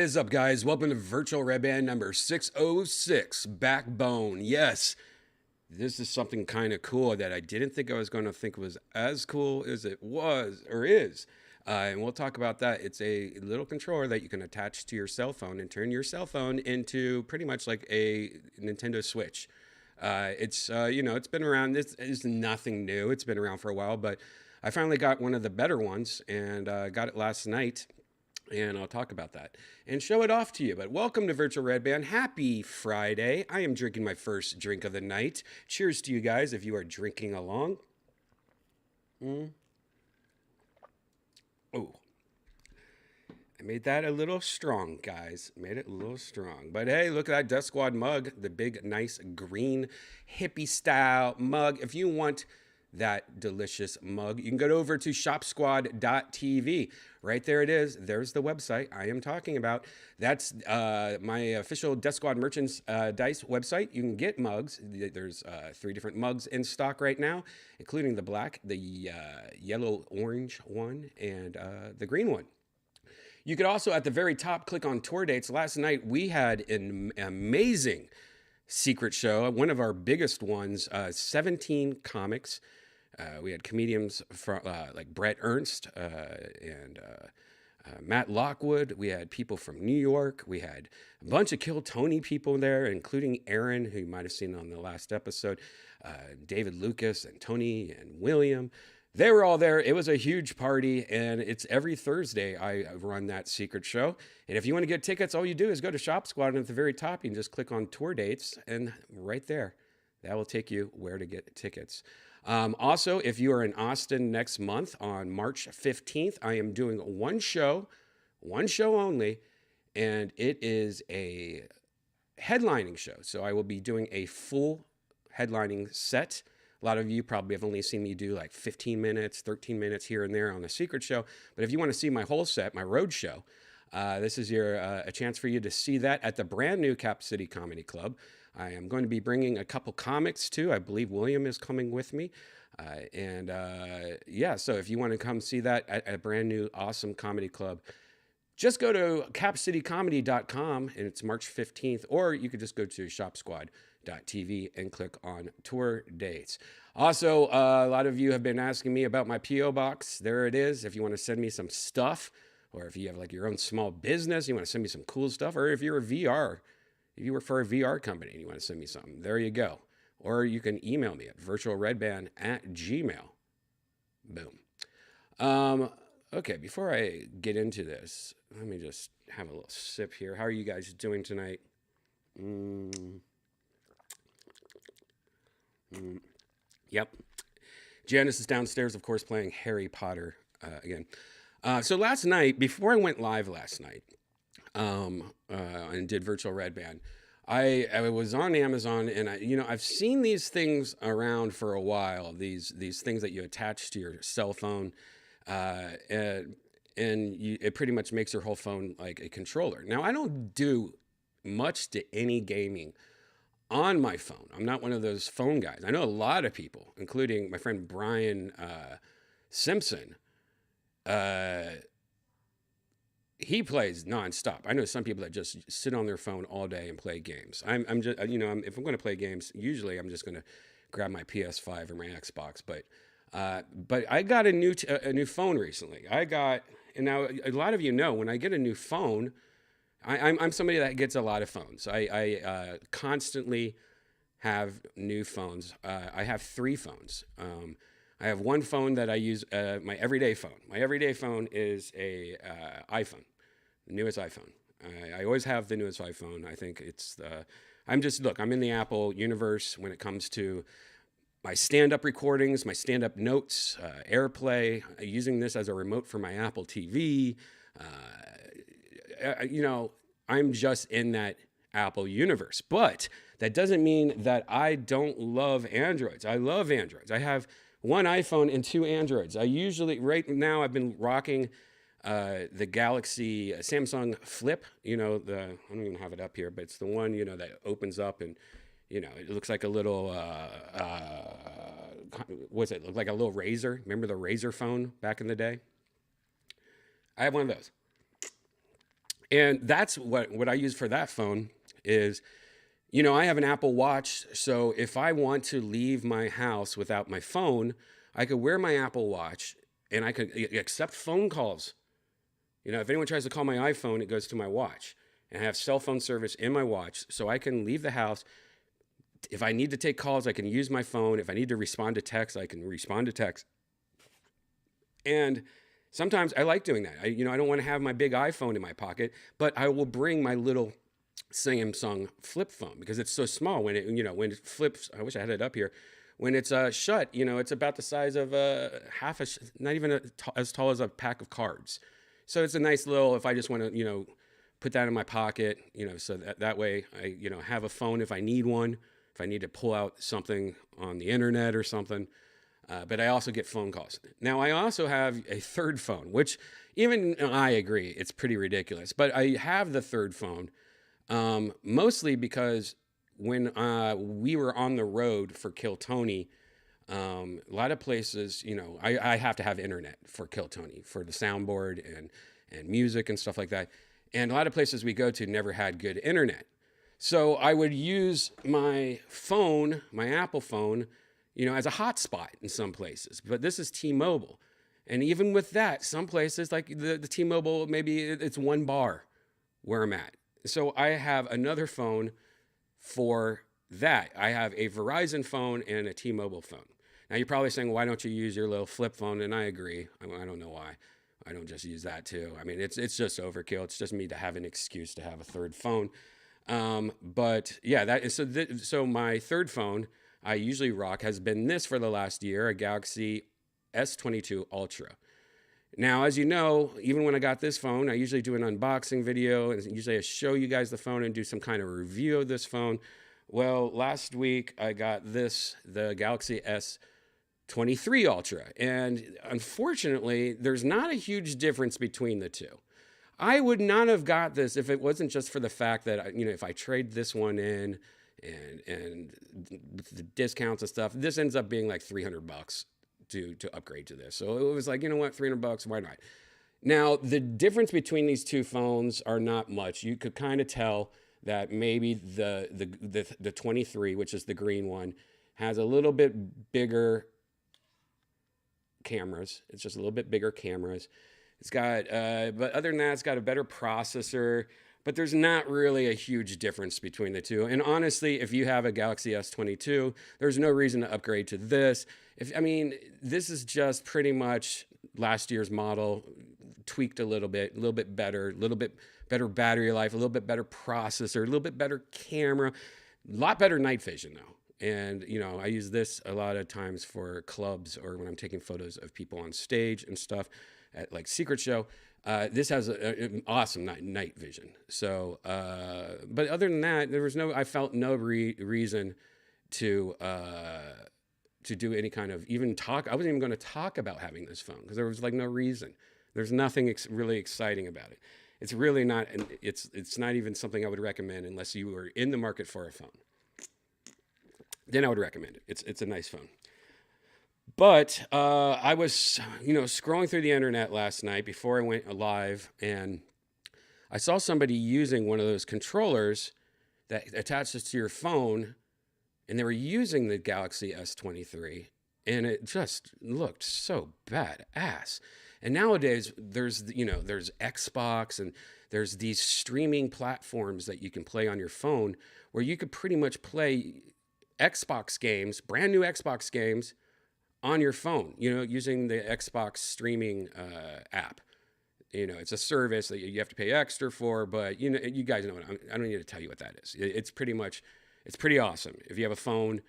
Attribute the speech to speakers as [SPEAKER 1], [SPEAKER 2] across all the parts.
[SPEAKER 1] is up, guys? Welcome to Virtual Redban number 606, Backbone. Yes, this is something kind of cool that I didn't think I was going to think was as cool as it was or is. And we'll talk about that. It's a little controller that you can attach to your cell phone and turn your cell phone into pretty much like a Nintendo Switch. It's been around. This is nothing new. It's been around for a while, but I finally got one of the better ones and got it last night, and I'll talk about that and show it off to you. But welcome to Virtual Redban. Happy Friday. I am drinking my first drink of the night. Cheers to you guys if you are drinking along. Oh, I made that a little strong, guys. Made it a little strong. But hey, look at that Death Squad mug. The big, nice, green, hippie style mug. If you want that delicious mug, you can go over to shopsquad.tv. Right there it is. There's the website I am talking about. That's my official Death Squad merchandise website. You can get mugs. There's 3 different mugs in stock right now, including the black, the yellow orange one, and the green one. You could also, at the very top, click on tour dates. Last night, we had an amazing secret show, one of our biggest ones, 17 comics. We had comedians from like Brett Ernst and Matt Lockwood. We had people from New York. We had a bunch of Kill Tony people there, including Aaron, who you might have seen on the last episode, David Lucas and Tony and William. They were all there. It was a huge party, and it's every Thursday I run that secret show. And if you want to get tickets, all you do is go to Shop Squad, and at the very top, you can just click on tour dates, and right there, that will take you where to get tickets. Also, if you are in Austin next month on March 15th, I am doing one show only, and it is a headlining show. So I will be doing a full headlining set. A lot of you probably have only seen me do like 15 minutes, 13 minutes here and there on the secret show. But if you want to see my whole set, my road show, this is a chance for you to see that at the brand new Cap City Comedy Club. I am going to be bringing a couple comics too. I believe William is coming with me. So if you want to come see that at a brand new awesome comedy club, just go to capcitycomedy.com and it's March 15th, or you could just go to shopsquad.tv and click on tour dates. Also, a lot of you have been asking me about my P.O. box. There it is. If you want to send me some stuff, or if you have like your own small business, you want to send me some cool stuff, or if you're a VR, if you work for a VR company and you want to send me something, there you go. Or you can email me at virtualredban@gmail. Boom. Okay, before I get into this, let me just have a little sip here. How are you guys doing tonight? Yep. Janice is downstairs, of course, playing Harry Potter again. So last night, before I went live last night, and did Virtual Redban, I was on Amazon, and I've seen these things around for a while. These things that you attach to your cell phone, it pretty much makes your whole phone like a controller. Now, I don't do much to any gaming on my phone. I'm not one of those phone guys. I know a lot of people, including my friend Brian Simpson. He plays nonstop. I know some people that just sit on their phone all day and play games. I'm just, if I'm going to play games, usually I'm just going to grab my PS5 or my Xbox. But I got a new phone recently. And now a lot of you know when I get a new phone, I'm somebody that gets a lot of phones. I constantly have new phones. I have 3 phones. I have one phone that I use, my everyday phone. My everyday phone is a iPhone, the newest iPhone. I always have the newest iPhone. I think it's I'm in the Apple universe when it comes to my stand-up recordings, my stand-up notes, AirPlay, using this as a remote for my Apple TV. I'm just in that Apple universe. But that doesn't mean that I don't love Androids. I love Androids. I have one iPhone and 2 Androids. Right now, I've been rocking the Galaxy Samsung Flip. I don't even have it up here, but it's the one, that opens up and, it looks like a little, what's it? Look like a little Razor. Remember the Razor phone back in the day? I have one of those. And that's what I use for that phone is, I have an Apple Watch. So if I want to leave my house without my phone, I could wear my Apple Watch and I could accept phone calls. If anyone tries to call my iPhone, it goes to my watch. And I have cell phone service in my watch. So I can leave the house. If I need to take calls, I can use my phone. If I need to respond to text, I can respond to text. And sometimes I like doing that. I don't want to have my big iPhone in my pocket, but I will bring my little Samsung flip phone because it's so small. When it flips, I wish I had it up here. When it's shut, it's about the size of not even as tall as a pack of cards. So it's a nice little. If I just want to, put that in my pocket, so that way I, have a phone if I need one. If I need to pull out something on the internet or something. But I also get phone calls. Now, I also have a third phone, which even I agree, it's pretty ridiculous. But I have the third phone mostly because when we were on the road for Kill Tony, a lot of places, I have to have internet for Kill Tony, for the soundboard and music and stuff like that. And a lot of places we go to never had good internet. So I would use my phone, my Apple phone, as a hotspot in some places. But this is T-Mobile. And even with that, some places like the T-Mobile, maybe it's one bar where I'm at. So I have another phone for that. I have a Verizon phone and a T-Mobile phone. Now you're probably saying, why don't you use your little flip phone? And I agree. I don't know why. I don't just use that too. I mean, it's just overkill. It's just me to have an excuse to have a third phone. But yeah, that is so my third phone I usually rock has been this for the last year, a Galaxy S22 Ultra. Now, as you know, even when I got this phone, I usually do an unboxing video and usually I show you guys the phone and do some kind of review of this phone. Well, last week I got the Galaxy S23 Ultra, and unfortunately, there's not a huge difference between the two. I would not have got this if it wasn't just for the fact that, if I trade this one in and the discounts and stuff, this ends up being like $300 to upgrade to this. So it was like, what, $300, why not? Now, the difference between these two phones are not much. You could kind of tell that maybe the 23, which is the green one, has a little bit bigger cameras. It's just a little bit bigger cameras. It's got, but other than that, it's got a better processor, but there's not really a huge difference between the two. And honestly, if you have a Galaxy S22, there's no reason to upgrade to this. This is just pretty much last year's model, tweaked a little bit better, a little bit better battery life, a little bit better processor, a little bit better camera, a lot better night vision though. And, I use this a lot of times for clubs or when I'm taking photos of people on stage and stuff at like Secret Show. This has an awesome night vision. So, but other than that, I felt no reason to do any kind of even talk. I wasn't even going to talk about having this phone because there was like no reason. There's nothing really exciting about it. It's really not, it's not even something I would recommend unless you were in the market for a phone. Then I would recommend it. It's a nice phone. But I was, scrolling through the internet last night before I went live, and I saw somebody using one of those controllers that attaches to your phone, and they were using the Galaxy S23, and it just looked so badass. And nowadays, there's Xbox, and there's these streaming platforms that you can play on your phone where you could pretty much play Xbox games, brand new Xbox games, on your phone, using the Xbox streaming app. It's a service that you have to pay extra for, but you guys know I don't need to tell you what that is. It's pretty awesome. If you have a phone,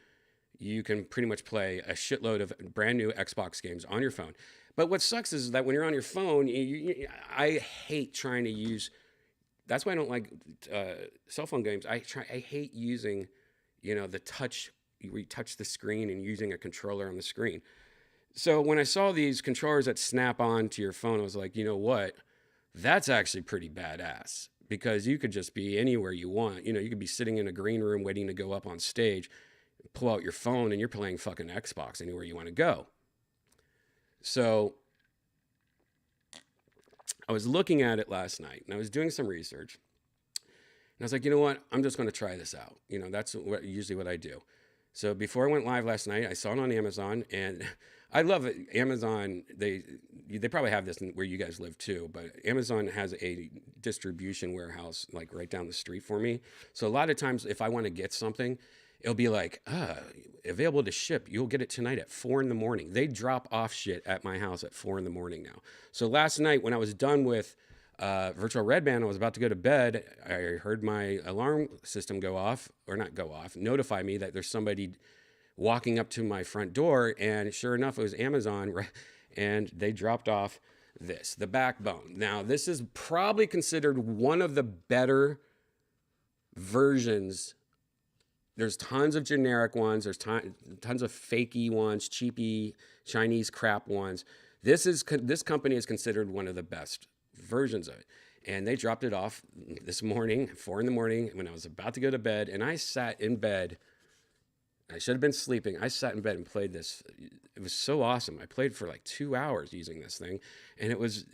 [SPEAKER 1] you can pretty much play a shitload of brand new Xbox games on your phone. But what sucks is that when you're on your phone, I hate trying to use. That's why I don't like cell phone games. I hate using, the touch. Where you touch the screen and using a controller on the screen. So when I saw these controllers that snap on to your phone, I was like, you know what? That's actually pretty badass because you could just be anywhere you want. You could be sitting in a green room waiting to go up on stage, pull out your phone, and you're playing fucking Xbox anywhere you want to go. So I was looking at it last night and I was doing some research. And I was like, you know what? I'm just going to try this out. That's usually what I do. So before I went live last night, I saw it on Amazon, and I love it. Amazon, they probably have this where you guys live too, but Amazon has a distribution warehouse like right down the street for me. So a lot of times if I want to get something, it'll be like, available to ship. You'll get it tonight at 4 a.m. They drop off shit at my house at 4 a.m. now. So last night when I was done with virtual Redban, I was about to go to bed. I heard my alarm system go off, or not go off, notify me that there's somebody walking up to my front door. And sure enough, it was Amazon, and they dropped off the Backbone. Now, this is probably considered one of the better versions. There's tons of generic ones. There's tons of fakey ones, cheapy Chinese crap ones. This company is considered one of the best versions of it. And they dropped it off this morning, 4 a.m, when I was about to go to bed. And I sat in bed. I should have been sleeping. I sat in bed and played this. It was so awesome. I played for like 2 hours using this thing. And I was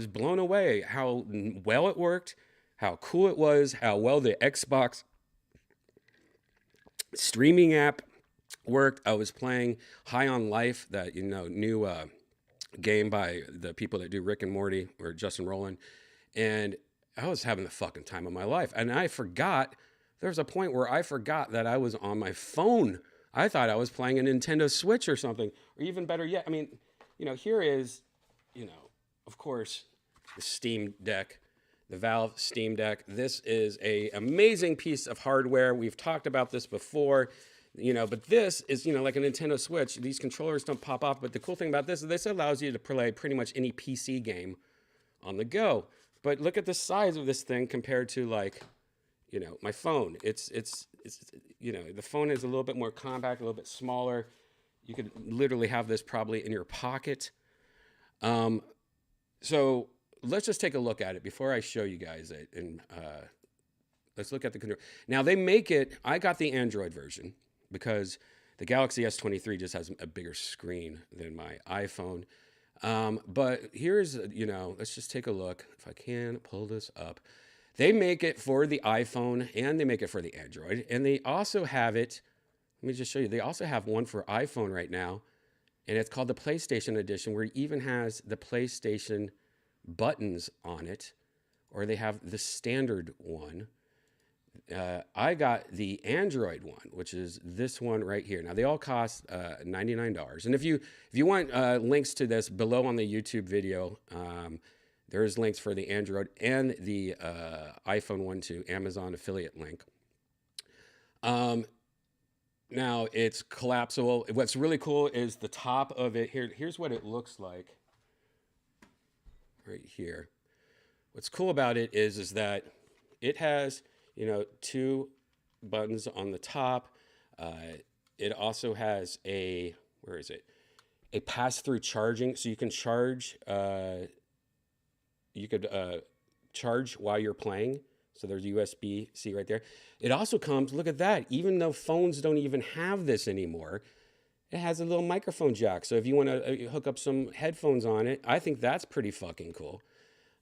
[SPEAKER 1] blown away how well it worked, how cool it was, how well the Xbox streaming app worked. I was playing High on Life, that new game by the people that do Rick and Morty, or Justin Roiland, and I was having the fucking time of my life. And I forgot, there was a point where I forgot that I was on my phone. I thought I was playing a Nintendo Switch or something, or even better yet, I mean, here is, of course, the Steam Deck, the Valve Steam Deck. This is an amazing piece of hardware. We've talked about this before. But this is, like a Nintendo Switch. These controllers don't pop off. But the cool thing about this is this allows you to play pretty much any PC game on the go. But look at the size of this thing compared to my phone. It's the phone is a little bit more compact, a little bit smaller. You could literally have this probably in your pocket. So let's just take a look at it before I show you guys it. And let's look at the controller. Now they make it, I got the Android version, because the Galaxy S23 just has a bigger screen than my iPhone. But here's, let's just take a look. If I can pull this up. They make it for the iPhone and they make it for the Android. And they also have it, let me just show you. They also have one for iPhone right now. And it's called the PlayStation Edition, where it even has the PlayStation buttons on it. Or they have the standard one. I got the Android one, which is this one right here. Now they all cost $99. And if you want links to this below on the YouTube video, there's links for the Android and the iPhone one to Amazon affiliate link. Now it's collapsible. What's really cool is the top of it. Here's what it looks like right here. What's cool about it is that it has 2 buttons on the top. It also has a pass-through charging, so you can charge. You could charge while you're playing. So there's USB-C right there. It also comes, look at that, even though phones don't even have this anymore, it has a little microphone jack. So if you want to hook up some headphones on it, I think that's pretty fucking cool.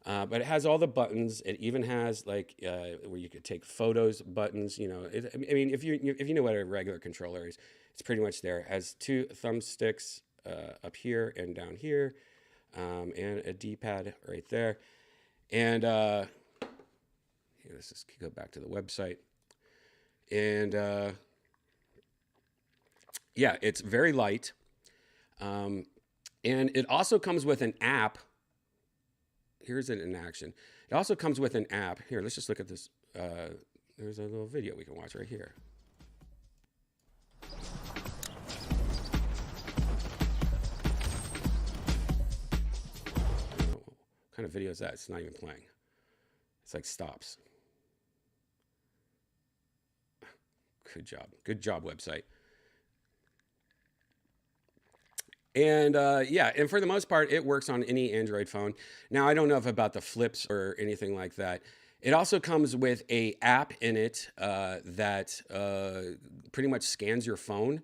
[SPEAKER 1] But it has all the buttons. It even has where you could take photos buttons. If you know what a regular controller is, it's pretty much there. It has 2 thumbsticks up here and down here, and a D-pad right there. And let's just go back to the website. And it's very light. And it also comes with an app. Here's it in action. It also comes with an app. Here, let's just look at this. There's a little video we can watch right here. What kind of video is that? It's not even playing. It's like stops. Good job. Good job, website. And and for the most part, it works on any Android phone. Now, I don't know about the flips or anything like that. It also comes with an app in it that pretty much scans your phone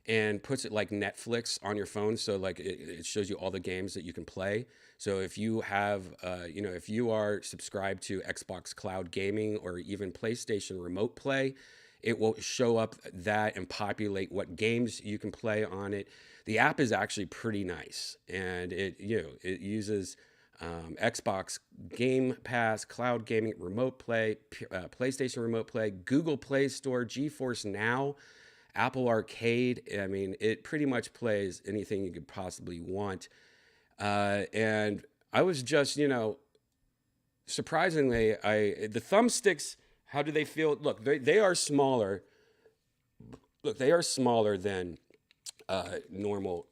[SPEAKER 1] and puts it like Netflix on your phone. So like it shows you all the games that you can play. So if you have, if you are subscribed to Xbox Cloud Gaming or even PlayStation Remote Play, it will show up that and populate what games you can play on it. The app is actually pretty nice, and it uses Xbox Game Pass, Cloud Gaming, Remote Play, PlayStation Remote Play, Google Play Store, GeForce Now, Apple Arcade. I mean, it pretty much plays anything you could possibly want. And I was just, surprisingly, the thumbsticks. How do they feel? Look, they are smaller. Look, they are smaller than normal,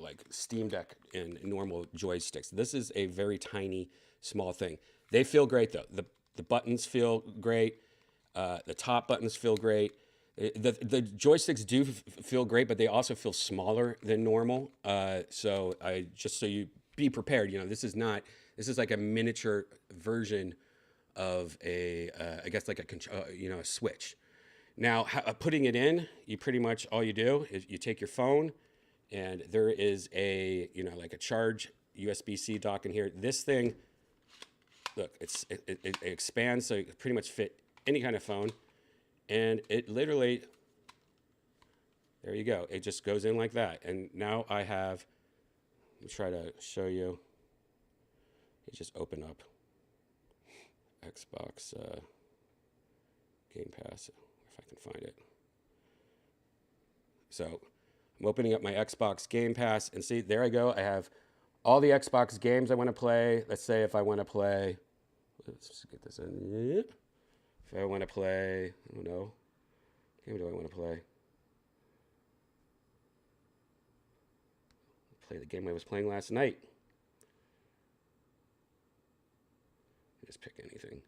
[SPEAKER 1] like Steam Deck and normal joysticks. This is a very tiny, small thing. They feel great though. The buttons feel great. The top buttons feel great. The joysticks do feel great, but they also feel smaller than normal. So you be prepared. This is like a miniature version of I guess like a Switch. Now, putting it in, you pretty much all you do is you take your phone, and there is like a charge USB-C dock in here. This thing, look, it expands so you can pretty much fit any kind of phone, and it literally, there you go. It just goes in like that. And now I have, let me try to show you. It just opened up Xbox Game Pass, if I can find it. So I'm opening up my Xbox Game Pass, and see, there I go. I have all the Xbox games I want to play. Let's say if I want to play, let's just get this in. If I want to play, I don't know, what game do I want to play? Play the game I was playing last night. Just pick anything.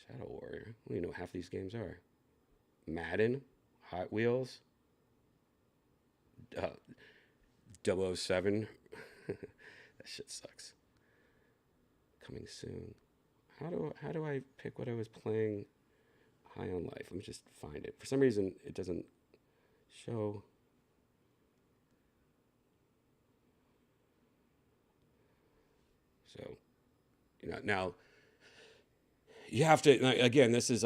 [SPEAKER 1] Shadow Warrior. I don't even know half these games are. Madden, Hot Wheels, 007. That shit sucks. Coming soon. How do I pick what I was playing? High on Life. Let me just find it. For some reason, it doesn't show. So, now you have to, again, this is,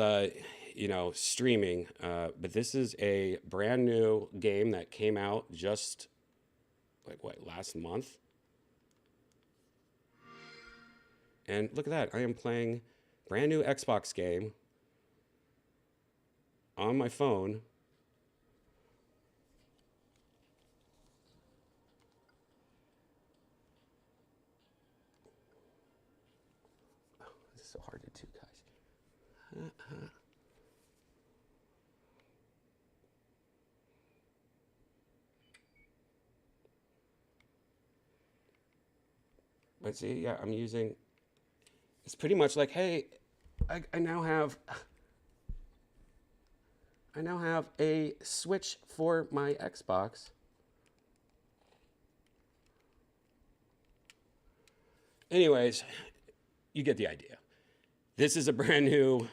[SPEAKER 1] streaming, but this is a brand new game that came out just last month. And look at that. I am playing brand new Xbox game on my phone. So hard to do, guys. But see, yeah, I'm using. It's pretty much like, hey, I now have a Switch for my Xbox. Anyways, you get the idea. This is a brand new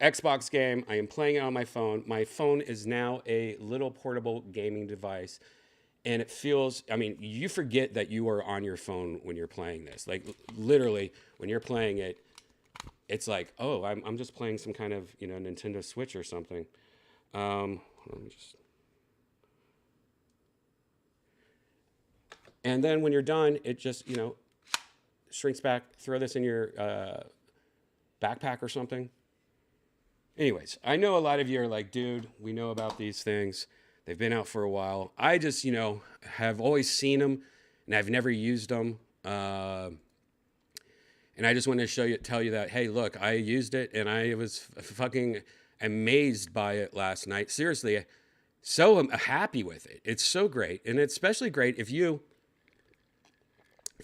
[SPEAKER 1] Xbox game. I am playing it on my phone. My phone is now a little portable gaming device. And it feels, you forget that you are on your phone when you're playing this. Like, literally, when you're playing it, it's like, oh, I'm just playing some kind of, Nintendo Switch or something. Let me just... And then when you're done, it just, shrinks back. Throw this in your backpack or something. Anyways, I know a lot of you are like, dude, we know about these things. They've been out for a while. I just, have always seen them, and I've never used them. And I just wanted to tell you that, hey, look, I used it, and I was fucking amazed by it last night. Seriously, so happy with it. It's so great, and it's especially great if you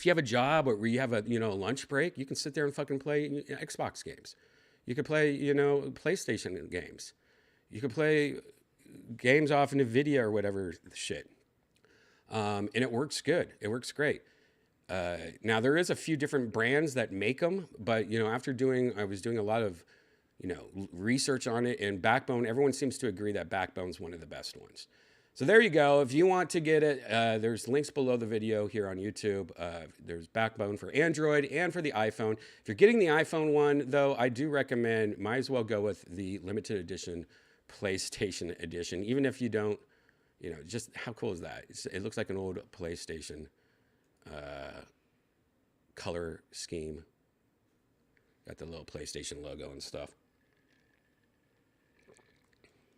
[SPEAKER 1] have a job or where you have a lunch break, you can sit there and fucking play Xbox games. You could play PlayStation games. You could play games off into video or whatever shit. And it works good. It works great. Now there is a few different brands that make them, but I was doing a lot of research on it. And Backbone, everyone seems to agree that Backbone's one of the best ones. So there you go. If you want to get it, there's links below the video here on YouTube. There's Backbone for Android and for the iPhone. If you're getting the iPhone one, though, I do recommend, might as well go with the limited edition PlayStation edition, even if you don't, just how cool is that? It looks like an old PlayStation color scheme. Got the little PlayStation logo and stuff.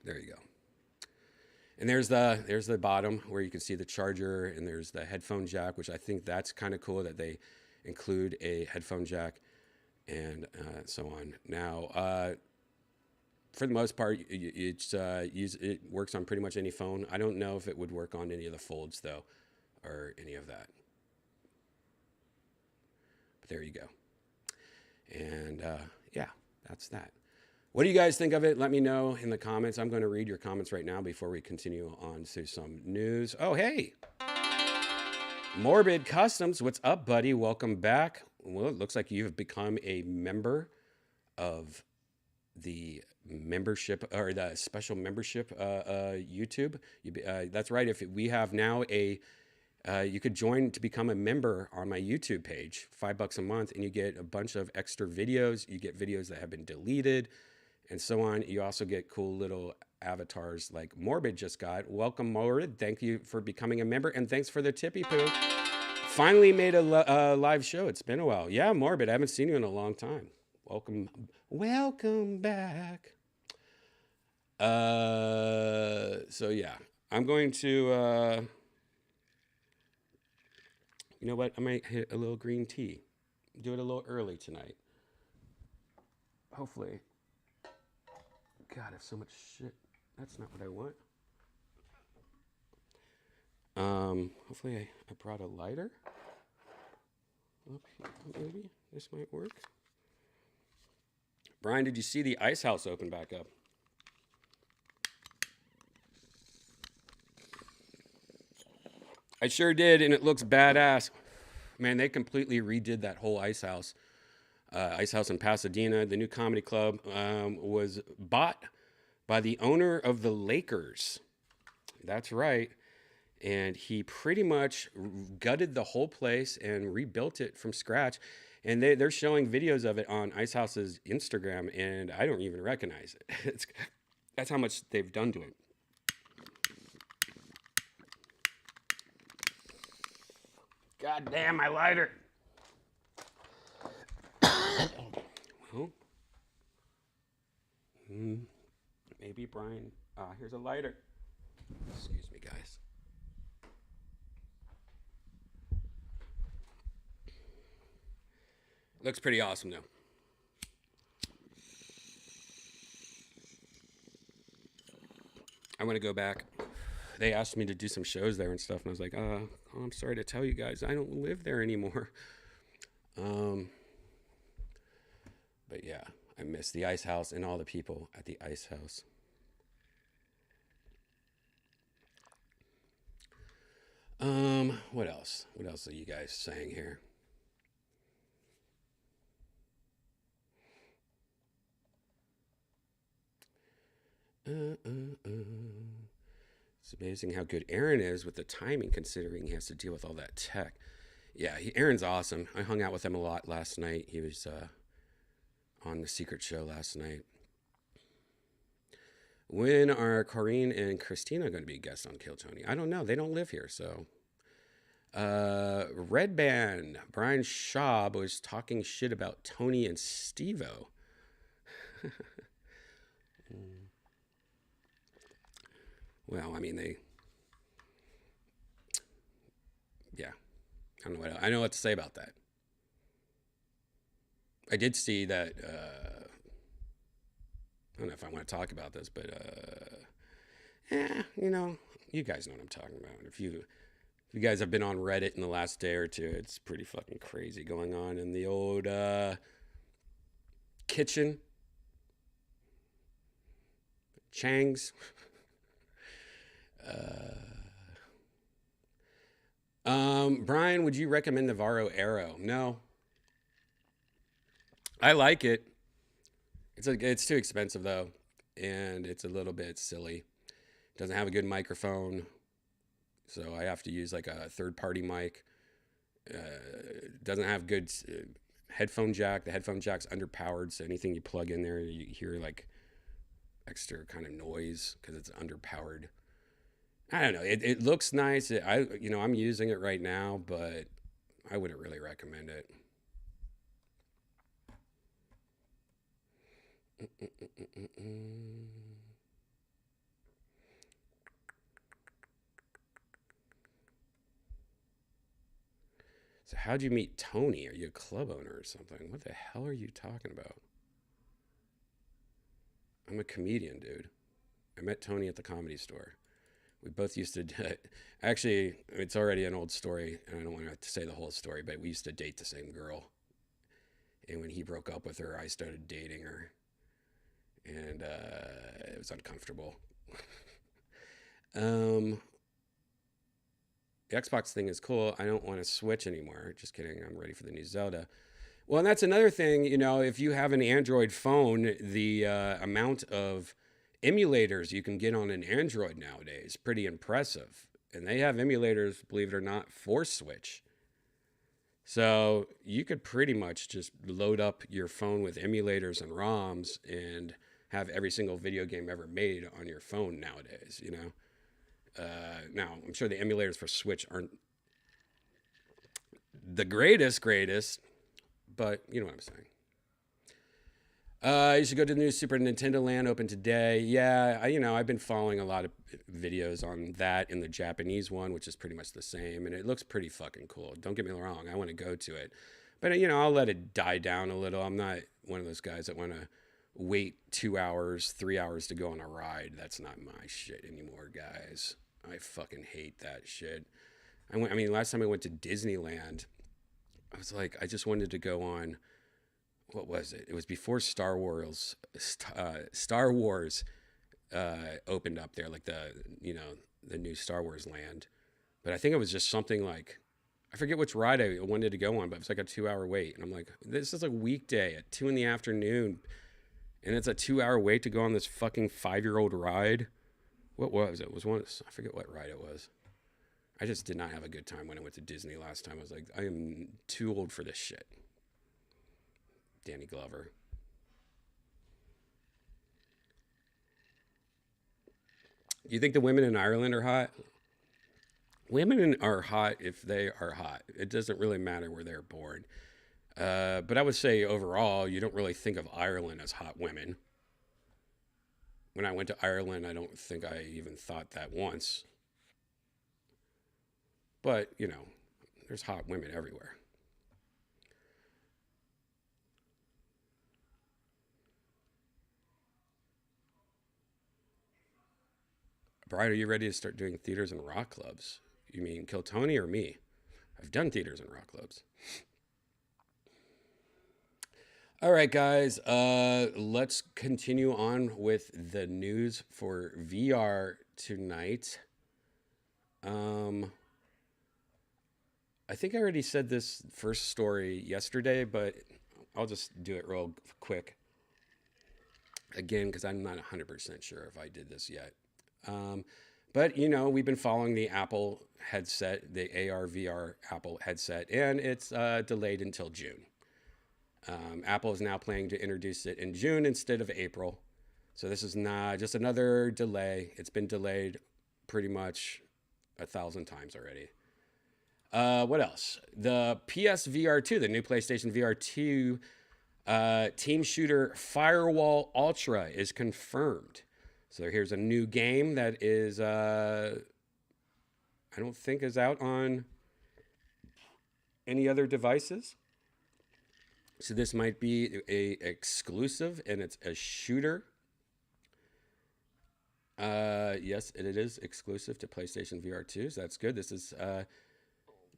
[SPEAKER 1] There you go. And there's the bottom where you can see the charger, and there's the headphone jack, which I think that's kind of cool that they include a headphone jack, and so on. Now, for the most part, it works on pretty much any phone. I don't know if it would work on any of the folds though, or any of that. But there you go. And yeah, that's that. What do you guys think of it? Let me know in the comments. I'm going to read your comments right now before we continue on to some news. Oh, hey. Morbid Customs. What's up, buddy? Welcome back. Well, it looks like you've become a member of the membership, or the special membership YouTube. That's right. If we have now you could join to become a member on my YouTube page, $5 a month, and you get a bunch of extra videos. You get videos that have been deleted and so on. You also get cool little avatars like Morbid just got. Welcome, Morbid. Thank you for becoming a member, and thanks for the tippy poo. Finally made a live show. It's been a while. Yeah, Morbid, I haven't seen you in a long time. Welcome back. So yeah, I'm going to, you know what? I might hit a little green tea. Do it a little early tonight. Hopefully. God, I have so much shit. That's not what I want. Hopefully I brought a lighter. Maybe this might work. Brian, did you see the ice house open back up? I sure did, and it looks badass. Man, they completely redid that whole ice house. Ice house in Pasadena. The new comedy club was bought by the owner of the Lakers. That's right. And he pretty much gutted the whole place and rebuilt it from scratch. And they're showing videos of it on Ice House's Instagram, and I don't even recognize it. That's how much they've done to it. God damn, my lighter. Well, maybe Brian. Here's a lighter. Excuse me, guys. Looks pretty awesome, though. I want to go back. They asked me to do some shows there and stuff, and I was like, oh, I'm sorry to tell you guys, I don't live there anymore. But yeah, I miss the Ice House and all the people at the Ice House. What else? What else are you guys saying here? It's amazing how good Aaron is with the timing, considering he has to deal with all that tech. Yeah, Aaron's awesome. I hung out with him a lot last night. He was on the Secret Show last night. When are Corinne and Christina going to be guests on Kill Tony? I don't know. They don't live here, so. Redban, Brian Schaub was talking shit about Tony and Steve-O. Well, I mean, yeah, I don't know I know what to say about that. I did see that, I don't know if I want to talk about this, but, you guys know what I'm talking about. If you guys have been on Reddit in the last day or two, it's pretty fucking crazy going on in the old, kitchen. Chang's. Brian, would you recommend the Varo Aero? No. I like it. It's too expensive though, and it's a little bit silly. It doesn't have a good microphone, so I have to use like a third party mic. Doesn't have good headphone jack. The headphone jack's underpowered, so anything you plug in there, you hear like extra kind of noise because it's underpowered. I don't know. It looks nice. I'm using it right now, but I wouldn't really recommend it. So how'd you meet Tony? Are you a club owner or something? What the hell are you talking about? I'm a comedian, dude. I met Tony at the Comedy Store. We both used to actually, it's already an old story, and I don't want to say the whole story, but we used to date the same girl. And when he broke up with her, I started dating her, and it was uncomfortable. um, the Xbox thing is cool. I don't want to Switch anymore. Just kidding. I'm ready for the new Zelda. Well, and that's another thing. If you have an Android phone, the amount of emulators you can get on an Android nowadays pretty impressive. And they have emulators, believe it or not, for Switch. So you could pretty much just load up your phone with emulators and ROMs and have every single video game ever made on your phone nowadays. Now, I'm sure the emulators for Switch aren't the greatest, but you know what I'm saying. You should go to the new Super Nintendo Land open today. Yeah, I've been following a lot of videos on that and the Japanese one, which is pretty much the same, and it looks pretty fucking cool. Don't get me wrong, I want to go to it, but I'll let it die down a little. I'm not one of those guys that want to wait 2 hours, 3 hours to go on a ride. That's not my shit anymore, guys. I fucking hate that shit. Last time I went to Disneyland, I was like, I just wanted to go on. What was it? It was before Star Wars. Star Wars opened up there, like the new Star Wars land. But I think it was just something like, I forget which ride I wanted to go on, but it was like a 2 hour wait, and I'm like, this is a weekday at 2 p.m, and it's a 2 hour wait to go on this fucking 5-year-old ride. What was it? It was one. I forget what ride it was. I just did not have a good time when I went to Disney last time. I was like, I am too old for this shit. Danny Glover. Do you think the women in Ireland are hot? Women are hot if they are hot. It doesn't really matter where they're born. But I would say overall, you don't really think of Ireland as hot women. When I went to Ireland, I don't think I even thought that once. But, there's hot women everywhere. Brian, are you ready to start doing theaters and rock clubs? You mean Kill Tony or me? I've done theaters and rock clubs. All right, guys. Let's continue on with the news for VR tonight. I think I already said this first story yesterday, but I'll just do it real quick again because I'm not 100% sure if I did this yet. But we've been following the Apple headset, the AR VR Apple headset, and it's delayed until June. Apple is now planning to introduce it in June instead of April. So this is not just another delay. It's been delayed pretty much 1,000 times already. What else? The PSVR 2, the new PlayStation VR 2 team shooter Firewall Ultra is confirmed. So here's a new game that is, I don't think is out on any other devices. So this might be a exclusive, and it's a shooter. Yes, it is exclusive to PlayStation VR 2, so that's good. This is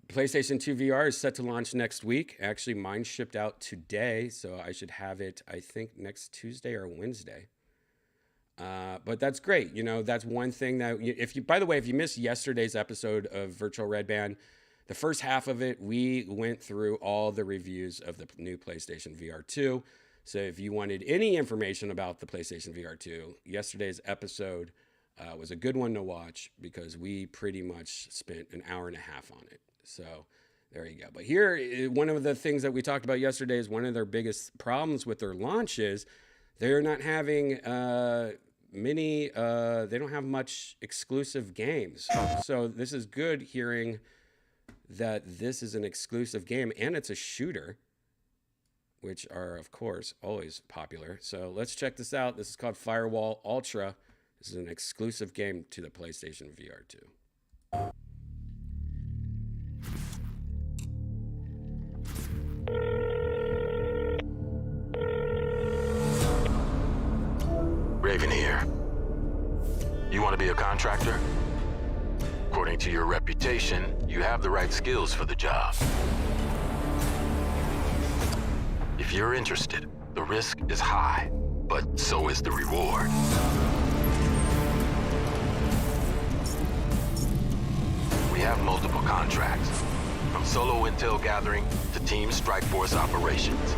[SPEAKER 1] PlayStation 2 VR is set to launch next week. Actually, mine shipped out today, so I should have it, I think, next Tuesday or Wednesday. But that's great. That's one thing that by the way, if you missed yesterday's episode of Virtual Redban, the first half of it, we went through all the reviews of the new PlayStation VR 2. So if you wanted any information about the PlayStation VR 2, yesterday's episode was a good one to watch because we pretty much spent an hour and a half on it. So there you go. But here, one of the things that we talked about yesterday is one of their biggest problems with their launch is they're not having they don't have much exclusive games. So this is good hearing that this is an exclusive game and it's a shooter, which are, of course, always popular. So let's check this out. This is called Firewall Ultra. This is an exclusive game to the PlayStation VR 2.
[SPEAKER 2] Raven here. You want to be a contractor? According to your reputation, you have the right skills for the job. If you're interested, the risk is high, but so is the reward. We have multiple contracts, from solo intel gathering to team strike force operations.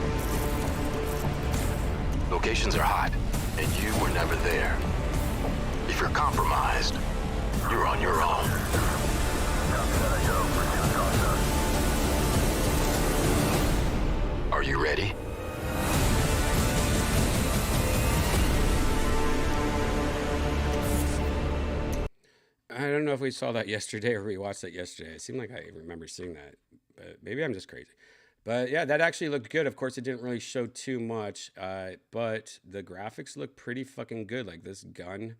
[SPEAKER 2] Locations are hot, and you were never there. If you're compromised, you're on your own. Are you ready?
[SPEAKER 1] I don't know if we saw that yesterday or we watched that yesterday. It seemed like I remember seeing that, but maybe I'm just crazy. But yeah, that actually looked good. Of course, it didn't really show too much, but the graphics look pretty fucking good. Like this gun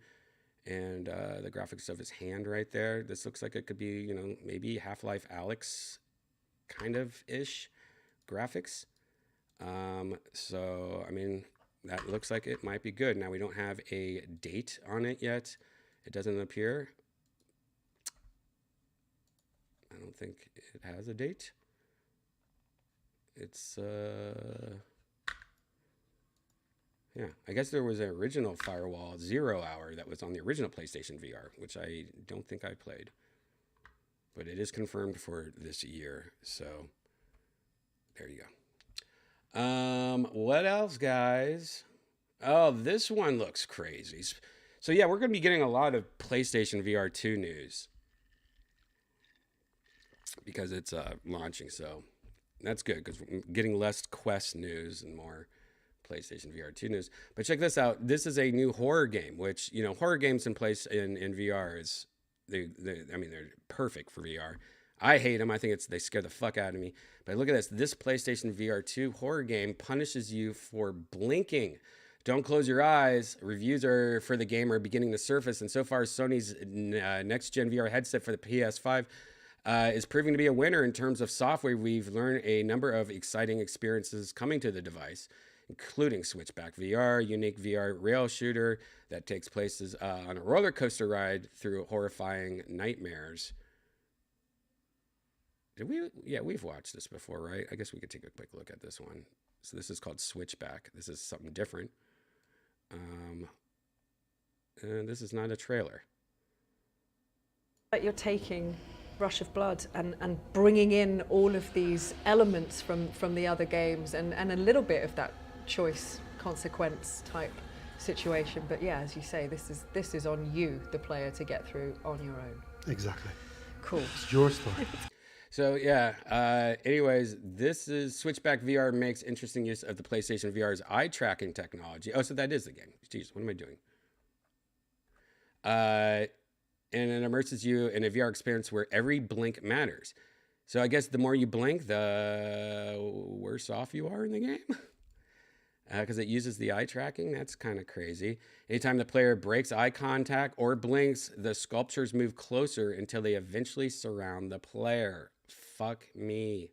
[SPEAKER 1] and the graphics of his hand right there. This looks like it could be, you know, maybe Half-Life Alyx kind of ish graphics. So, I mean, that looks like it might be good. Now, we don't have a date on it yet. It doesn't appear. I don't think it has a date. It's, yeah, I guess there was an original Firewall 0 Hour that was on the original PlayStation VR, which I don't think I played. But it is confirmed for this year, so there you go. What else, guys? Oh, this one looks crazy. So yeah, we're going to be getting a lot of PlayStation VR 2 news because it's launching, so that's good because we're getting less Quest news and more PlayStation VR 2 news. But check this out. This is a new horror game, which, you know, horror games in VR is, I mean, they're perfect for VR. I hate them. I think they scare the fuck out of me. But look at this. This PlayStation VR 2 horror game punishes you for blinking. Don't close your eyes. Reviews for the game are beginning to surface. And so far, Sony's next-gen VR headset for the PS5 is proving to be a winner in terms of software. We've learned a number of exciting experiences coming to the device, including Switchback VR, unique VR rail shooter that takes place on a roller coaster ride through horrifying nightmares. Yeah, we've watched this before, right? I guess we could take a quick look at this one. So this is called Switchback. This is something different. And this is not a trailer.
[SPEAKER 3] But you're taking Rush of Blood and bringing in all of these elements from the other games and a little bit of that choice consequence type situation. But yeah, as you say, this is on you, the player, to get through on your own.
[SPEAKER 4] Exactly.
[SPEAKER 3] Cool.
[SPEAKER 4] It's your story.
[SPEAKER 1] So yeah, anyways, this is Switchback VR makes interesting use of the PlayStation VR's eye tracking technology. Oh, so that is the game. Jeez, what am I doing? And it immerses you in a VR experience where every blink matters. So I guess the more you blink, the worse off you are in the game. Because it uses the eye tracking. That's kind of crazy. Anytime the player breaks eye contact or blinks, the sculptures move closer until they eventually surround the player. Fuck me.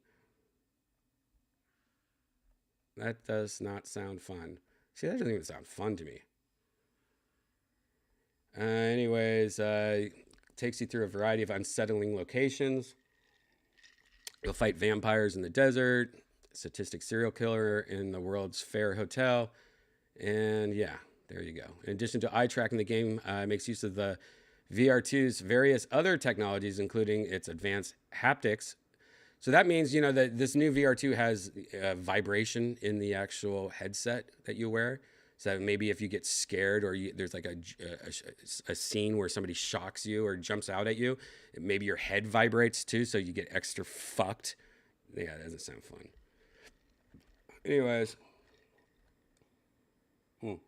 [SPEAKER 1] That does not sound fun. See, that doesn't even sound fun to me. Anyways, takes you through a variety of unsettling locations. You'll fight vampires in the desert, sadistic serial killer in the World's Fair Hotel. And yeah, there you go. In addition to eye tracking, the game makes use of the VR2's various other technologies, including its advanced haptics. So that means, you know, that this new VR2 has vibration in the actual headset that you wear. So maybe if you get scared or there's like a scene where somebody shocks you or jumps out at you, maybe your head vibrates too, so you get extra fucked. Yeah, that doesn't sound fun. Anyways. Does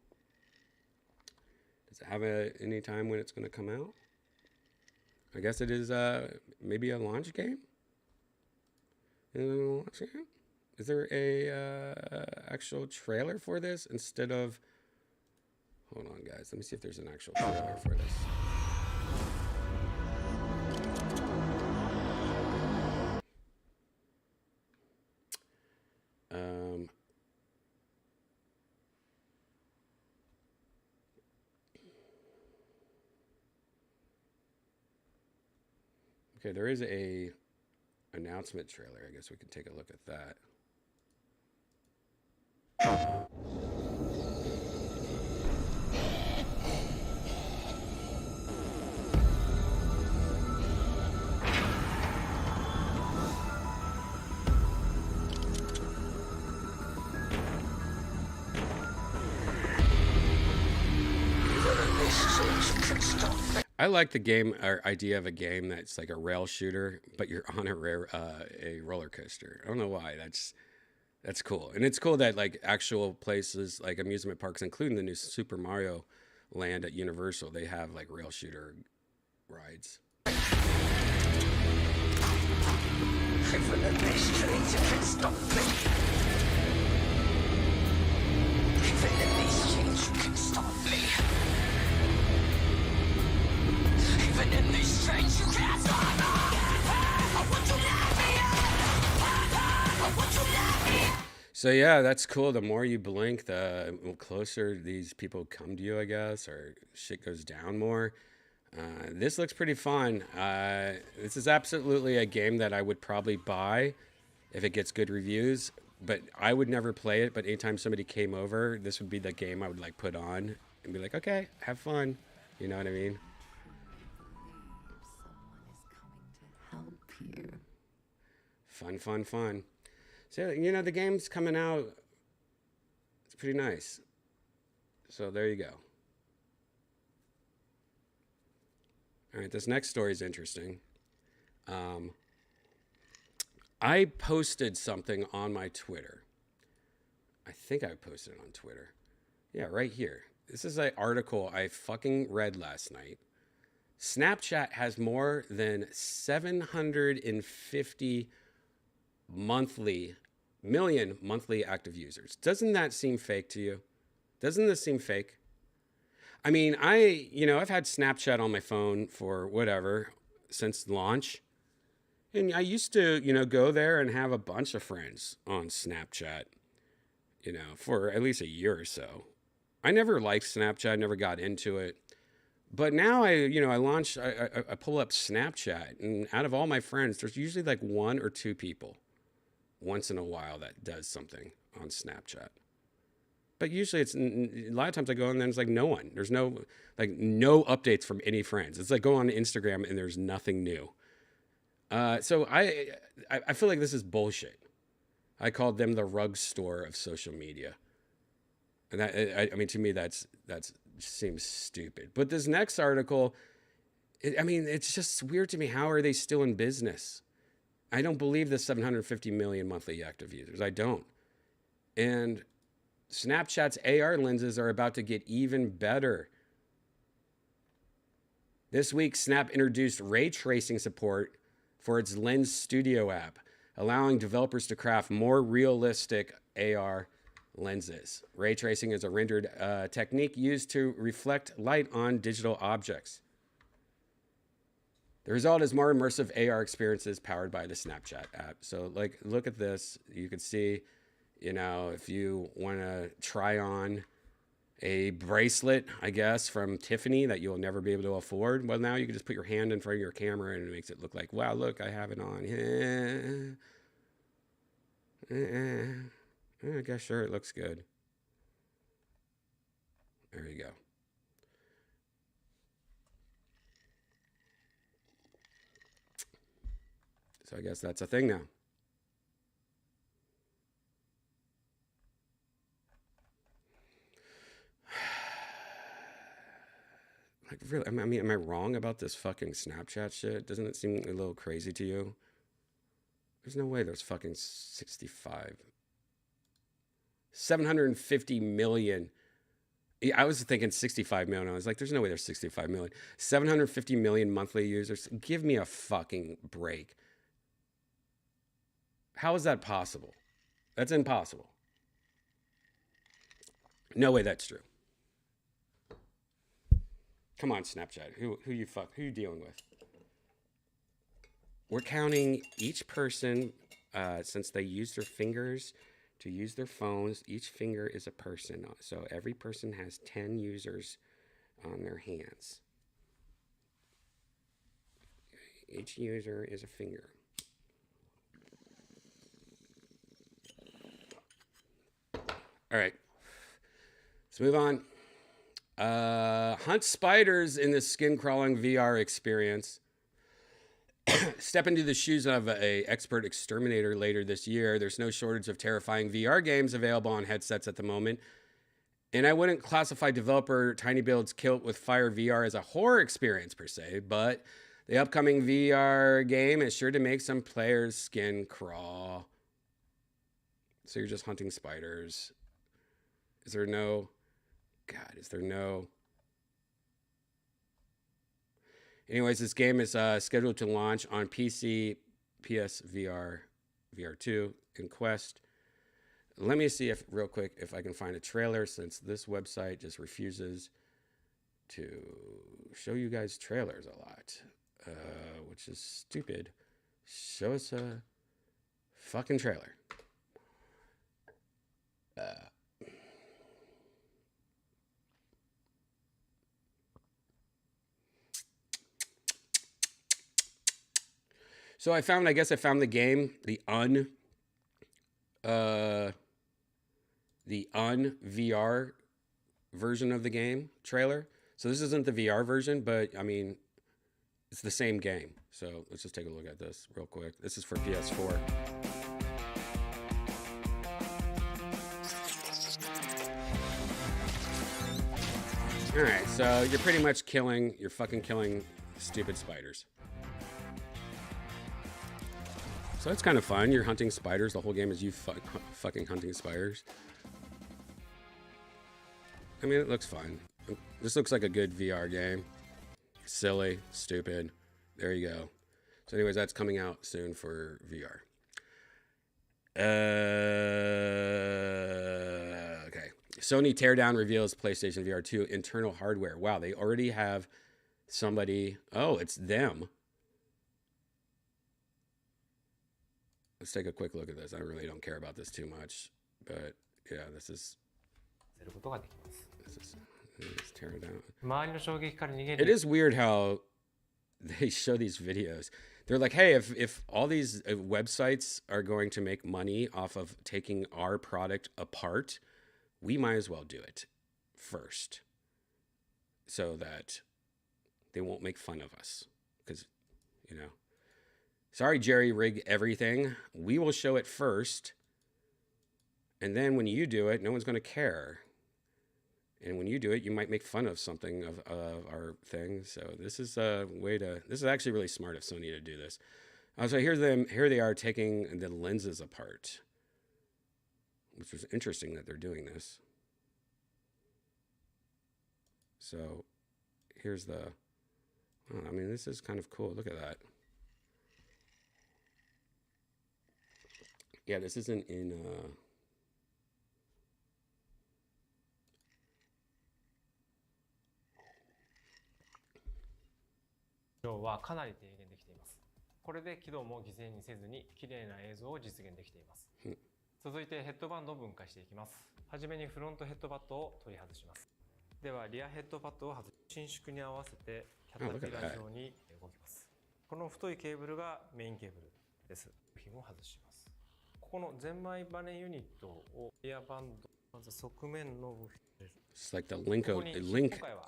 [SPEAKER 1] it have any time when it's going to come out? I guess it is maybe a launch game? Is there a actual trailer for this instead of... Hold on, guys. Let me see if there's an actual trailer for this. Okay, there is a announcement trailer. I guess we can take a look at that. I like the game or idea of a game that's like a rail shooter, but you're on a roller coaster. I don't know why. That's cool, and it's cool that like actual places like amusement parks, including the new Super Mario Land at Universal, they have like rail shooter rides. So yeah, that's cool. The more you blink, the closer these people come to you, I guess, or shit goes down more. This looks pretty fun. This is absolutely a game that I would probably buy if it gets good reviews, but I would never play it. But anytime somebody came over, this would be the game I would like put on and be like, okay, have fun. You know what I mean?
[SPEAKER 4] Someone is coming to help you.
[SPEAKER 1] Fun, fun, fun. So, you know, the game's coming out. It's pretty nice. So there you go. All right, this next story is interesting. I posted something on my Twitter. I think I posted it on Twitter. Yeah, right here. This is an article I fucking read last night. Snapchat has more than 750 million monthly active users. Doesn't that seem fake to you? Doesn't this seem fake? I mean, I've had Snapchat on my phone for whatever since launch. And I used to, go there and have a bunch of friends on Snapchat, for at least a year or so. I never liked Snapchat, never got into it. But now I pull up Snapchat, and out of all my friends, there's usually like one or two people once in a while that does something on Snapchat. But usually a lot of times I go in there and it's like no one. There's no updates from any friends. It's like go on Instagram and there's nothing new. So I feel like this is bullshit. I called them the rug store of social media. And that, to me, that seems stupid. But this next article, it's just weird to me. How are they still in business? I don't believe the 750 million monthly active users. I don't. And Snapchat's AR lenses are about to get even better. This week, Snap introduced ray tracing support for its Lens Studio app, allowing developers to craft more realistic AR lenses. Ray tracing is a rendered technique used to reflect light on digital objects. The result is more immersive AR experiences powered by the Snapchat app. So, look at this. You can see, if you want to try on a bracelet, I guess, from Tiffany that you'll never be able to afford. Well, now you can just put your hand in front of your camera and it makes it look like, wow, look, I have it on. I guess, sure, it looks good. There you go. So I guess that's a thing now. Like, really? I mean, am I wrong about this fucking Snapchat shit? Doesn't it seem a little crazy to you? There's no way there's fucking 750 million. Yeah, I was thinking 65 million. I was like, there's no way there's 65 million. 750 million monthly users. Give me a fucking break. How is that possible? That's impossible. No way that's true. Come on, Snapchat. Who you dealing with? We're counting each person since they use their fingers to use their phones. Each finger is a person. So every person has 10 users on their hands. Each user is a finger. All right. Let's move on. Hunt spiders in the skin crawling VR experience. Step into the shoes of an expert exterminator later this year. There's no shortage of terrifying VR games available on headsets at the moment. And I wouldn't classify developer TinyBuild's Kilt with Fire VR as a horror experience per se, but the upcoming VR game is sure to make some players' skin crawl. So you're just hunting spiders. Is there no... Anyways, this game is scheduled to launch on PC, PSVR, VR2, and Quest. Let me see real quick if I can find a trailer, since this website just refuses to show you guys trailers a lot, which is stupid. Show us a fucking trailer. So I found the game, the VR version of the game trailer. So this isn't the VR version, but I mean, it's the same game. So let's just take a look at this real quick. This is for PS4. All right, so you're pretty much you're fucking killing stupid spiders. So that's kind of fun. You're hunting spiders. The whole game is you fucking hunting spiders. I mean, it looks fun. This looks like a good VR game. Silly, stupid. There you go. So anyways, that's coming out soon for VR. Okay. Sony Teardown reveals PlayStation VR 2 internal hardware. Wow, they already have somebody. Oh, it's them. Let's take a quick look at this. I really don't care about this too much, but yeah, this is tear it down. It is weird how they show these videos. They're like, hey, if all these websites are going to make money off of taking our product apart, we might as well do it first so that they won't make fun of us. Because, you know, sorry, Jerry rig everything. We will show it first. And then when you do it, no one's going to care. And when you do it, you might make fun of something of our thing. So this is a way to, this is actually really smart of Sony to do this. So here they are taking the lenses apart, which was interesting that they're doing this. So here's the, oh, I mean, this is kind of cool. Look at that. Yeah, this isn't in,
[SPEAKER 5] はかなり低減できています。これで輝度も犠牲にせずに綺麗な映像を実現できています。続いてヘッドバンドを分解していきます。はじめにフロントヘッドバットを取り外します。ではリアヘッドバットを外し、伸縮に合わせてキャタピラー状に動きます。この太いケーブルがメインケーブルです。部品を外します。ここのゼンマイバネユニットをリアバンド、まず側面の部品です。
[SPEAKER 1] It's like the Link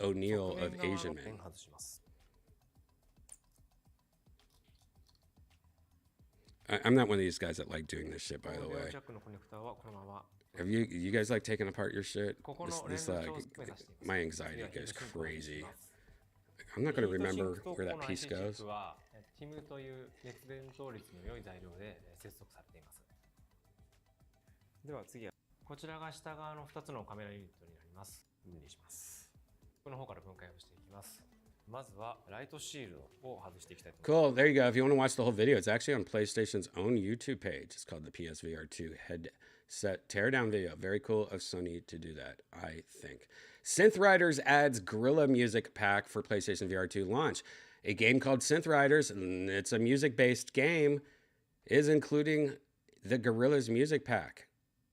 [SPEAKER 1] O'Neill of Asian Man. I'm not one of these guys that like doing this shit, by the way. Have you guys like taking apart your shit? This my anxiety goes crazy. I'm not going to
[SPEAKER 5] ヒートシン
[SPEAKER 1] remember
[SPEAKER 5] クと
[SPEAKER 1] where
[SPEAKER 5] こ
[SPEAKER 1] that
[SPEAKER 5] の
[SPEAKER 1] piece
[SPEAKER 5] IC チッ
[SPEAKER 1] goes.
[SPEAKER 5] プは TIM という熱伝導率の良い材料で接続されています。では次はこちらが下側の2つのカメラユニットになります。分離します。この方から分解をしていきます。まずはライトシールドを外していきたいと思います。
[SPEAKER 1] Cool. There you go. If you want to watch the whole video, it's actually on PlayStation's own YouTube page. It's called the PSVR2 Headset Teardown Video. Very cool of Sony to do that, I think. Synth Riders adds Gorilla Music Pack for PlayStation VR2 launch. A game called Synth Riders, it's a music-based game, is including the Gorillaz Music Pack,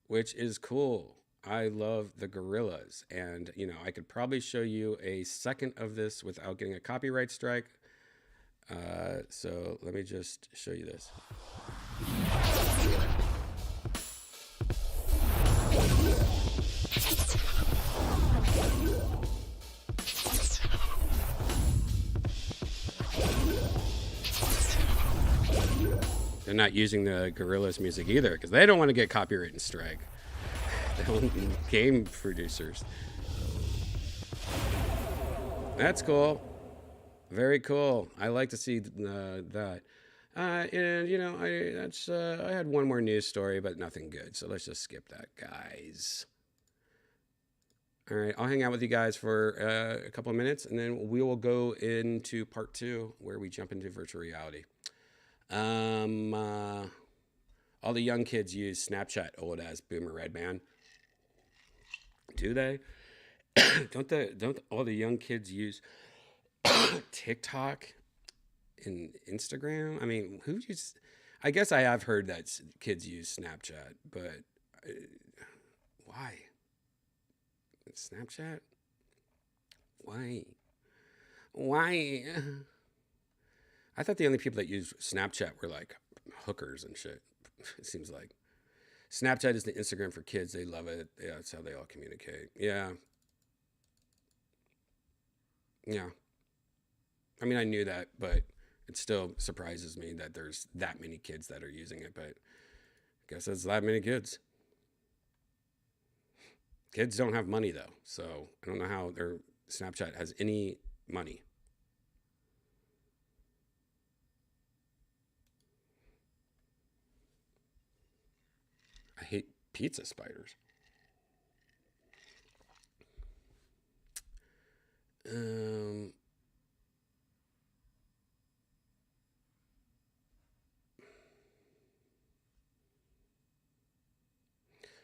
[SPEAKER 1] which is cool. I love the Gorillas, and you know, I could probably show you a second of this without getting a copyright strike. So let me just show you this. They're not using the Gorillas music either because they don't want to get copyright and strike. Game producers. That's cool. Very cool. I like to see that. And you know, I had one more news story, but nothing good. So let's just skip that, guys. All right, I'll hang out with you guys for a couple of minutes, and then we will go into part 2, where we jump into virtual reality. All the young kids use Snapchat, old as Boomer Redban. Do they? Don't all the young kids use TikTok and Instagram? I mean, who uses? I guess I have heard that kids use Snapchat, but why? Snapchat? Why? I thought the only people that use Snapchat were like hookers and shit. It seems like Snapchat is the Instagram for kids. They love it. Yeah, that's how they all communicate. Yeah. I mean, I knew that, but it still surprises me that there's that many kids that are using it. But I guess that's that many kids. Kids don't have money though, so I don't know how their Snapchat has any money. I hate pizza spiders.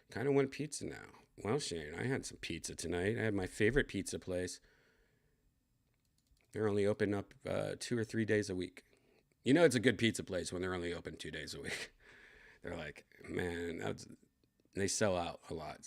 [SPEAKER 1] Kind of want pizza now. Well, Shane, I had some pizza tonight. I had my favorite pizza place. They're only open up 2 or 3 days a week. You know it's a good pizza place when they're only open 2 days a week. They're like, man, they sell out a lot.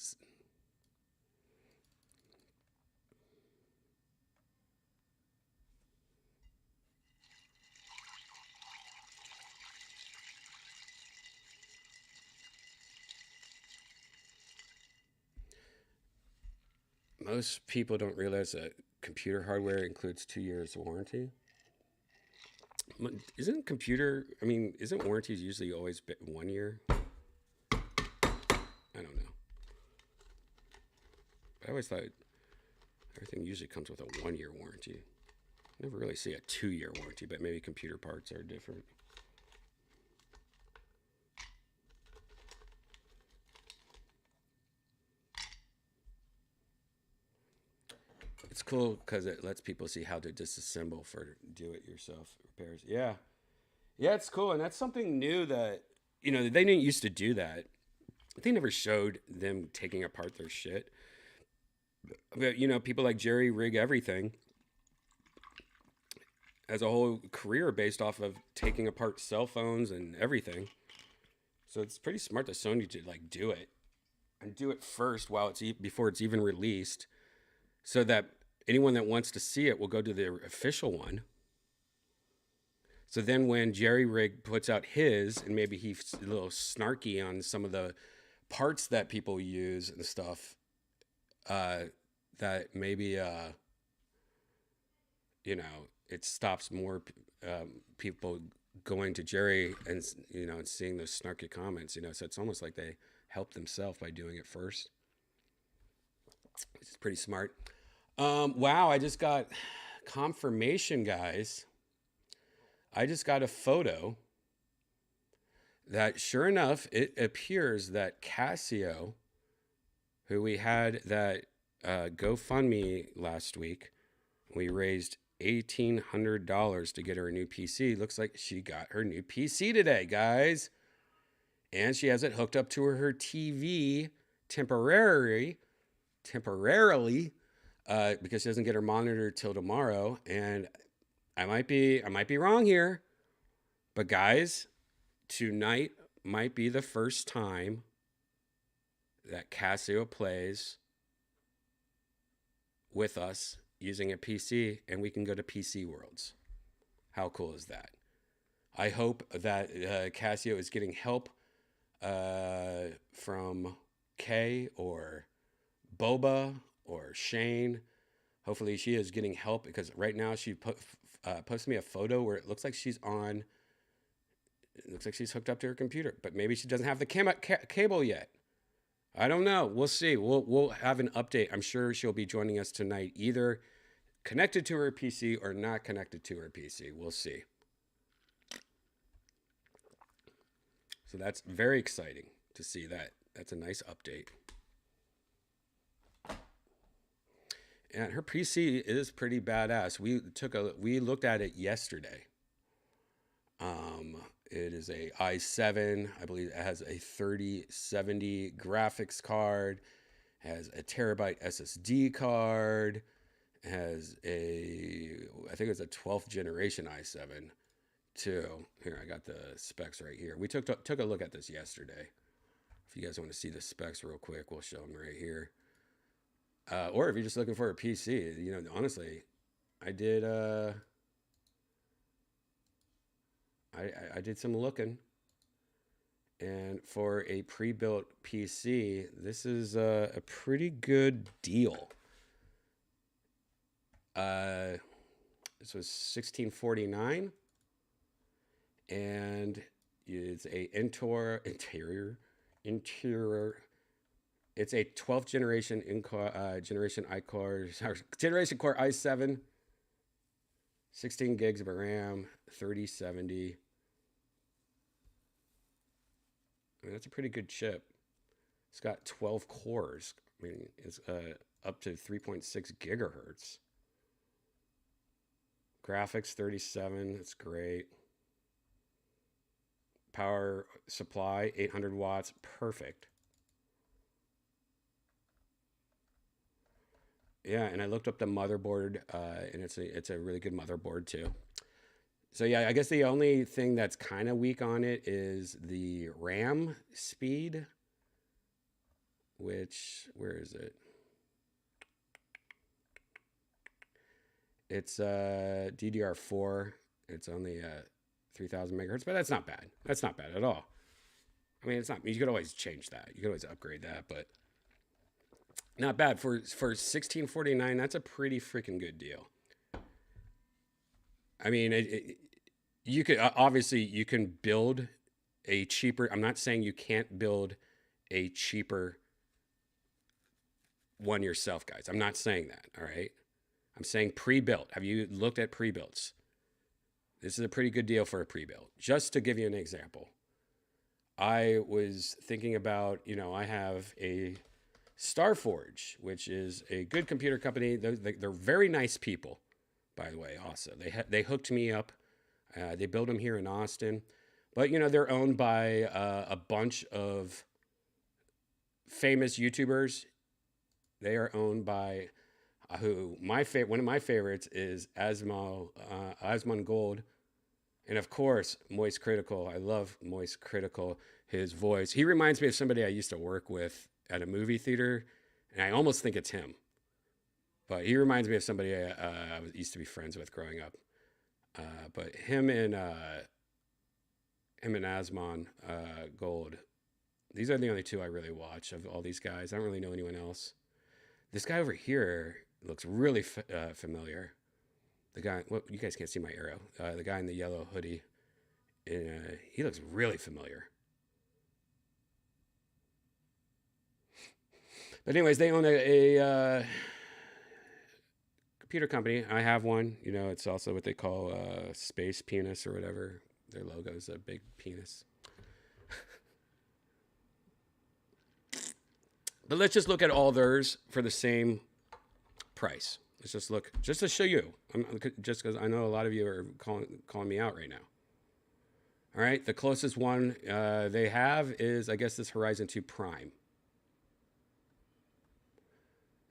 [SPEAKER 1] Most people don't realize that computer hardware includes 2 years warranty. Isn't warranties usually always 1 year? I don't know. I always thought everything usually comes with a 1 year warranty. Never really see a 2 year warranty, but maybe computer parts are different. It's cool because it lets people see how to disassemble for do-it-yourself repairs. Yeah, it's cool, and that's something new that, you know, they didn't used to do that. They never showed them taking apart their shit. But, you know, people like Jerry Rig Everything has a whole career based off of taking apart cell phones and everything. So it's pretty smart that Sony to like do it and do it first before it's even released, so that anyone that wants to see it will go to the official one. So then when Jerry Rig puts out his, and maybe he's a little snarky on some of the parts that people use and stuff, that maybe, you know, it stops more people going to Jerry and, you know, and seeing those snarky comments, you know. So it's almost like they help themselves by doing it first. It's pretty smart. Wow, I just got confirmation, guys. I just got a photo that, sure enough, it appears that Casio, who we had that GoFundMe last week, we raised $1,800 to get her a new PC. Looks like she got her new PC today, guys. And she has it hooked up to her TV temporarily, because she doesn't get her monitor till tomorrow. And I might be wrong here, but guys, tonight might be the first time that Casio plays with us using a PC, and we can go to PC Worlds. How cool is that? I hope that Casio is getting help from Kay or Boba or Shane. Hopefully she is getting help, because right now she posted me a photo where it looks like she's hooked up to her computer, but maybe she doesn't have the cable yet. I don't know. We'll see. We'll have an update. I'm sure she'll be joining us tonight, either connected to her PC or not connected to her PC. We'll see. So that's very exciting to see that. That's a nice update. And her PC is pretty badass. We looked at it yesterday. It is a i7. I believe it has a 3070 graphics card, has a terabyte SSD card, has I think it's a 12th generation i7 too. Here, I got the specs right here. We took a look at this yesterday. If you guys want to see the specs real quick, we'll show them right here. Or if you're just looking for a PC, honestly, I did I did some looking, and for a pre-built PC, this is a pretty good deal. This was $1,649, and it's a interior. It's a 12th generation generation core i7, 16 gigs of RAM, 3070. I mean, that's a pretty good chip. It's got 12 cores. I mean, it's up to 3.6 gigahertz. Graphics 37. That's great. Power supply 800 watts. Perfect. Yeah, and I looked up the motherboard, and it's a really good motherboard too. So yeah, I guess the only thing that's kind of weak on it is the RAM speed, which, where is it? It's DDR4. It's only 3,000 megahertz, but that's not bad. That's not bad at all. I mean, it's not. You could always change that. You could always upgrade that, but not bad for $1,649. That's a pretty freaking good deal. I mean, you could obviously you can build a cheaper. I'm not saying you can't build a cheaper one yourself, guys. I'm not saying that. All right. I'm saying pre-built. Have you looked at pre-builts? This is a pretty good deal for a pre-built. Just to give you an example, I was thinking about, I have a Starforge, which is a good computer company. They're very nice people, by the way. Also, they hooked me up. They build them here in Austin, but they're owned by a bunch of famous YouTubers. They are owned by one of my favorites is Asmon Gold, and of course Moist Critical. I love Moist Critical. His voice. He reminds me of somebody I used to work with at a movie theater, and I almost think it's him. But he reminds me of somebody I used to be friends with growing up. But him and Asmon Gold, these are the only two I really watch of all these guys. I don't really know anyone else. This guy over here looks really familiar. The guy, well, you guys can't see my arrow. The guy in the yellow hoodie, he looks really familiar. But anyways, they own a computer company. I have one. You know, it's also what they call space penis or whatever. Their logo is a big penis. But let's just look at all theirs for the same price. Let's just look, just to show you, just because I know a lot of you are calling me out right now. All right, the closest one they have is, I guess, this Horizon 2 Prime.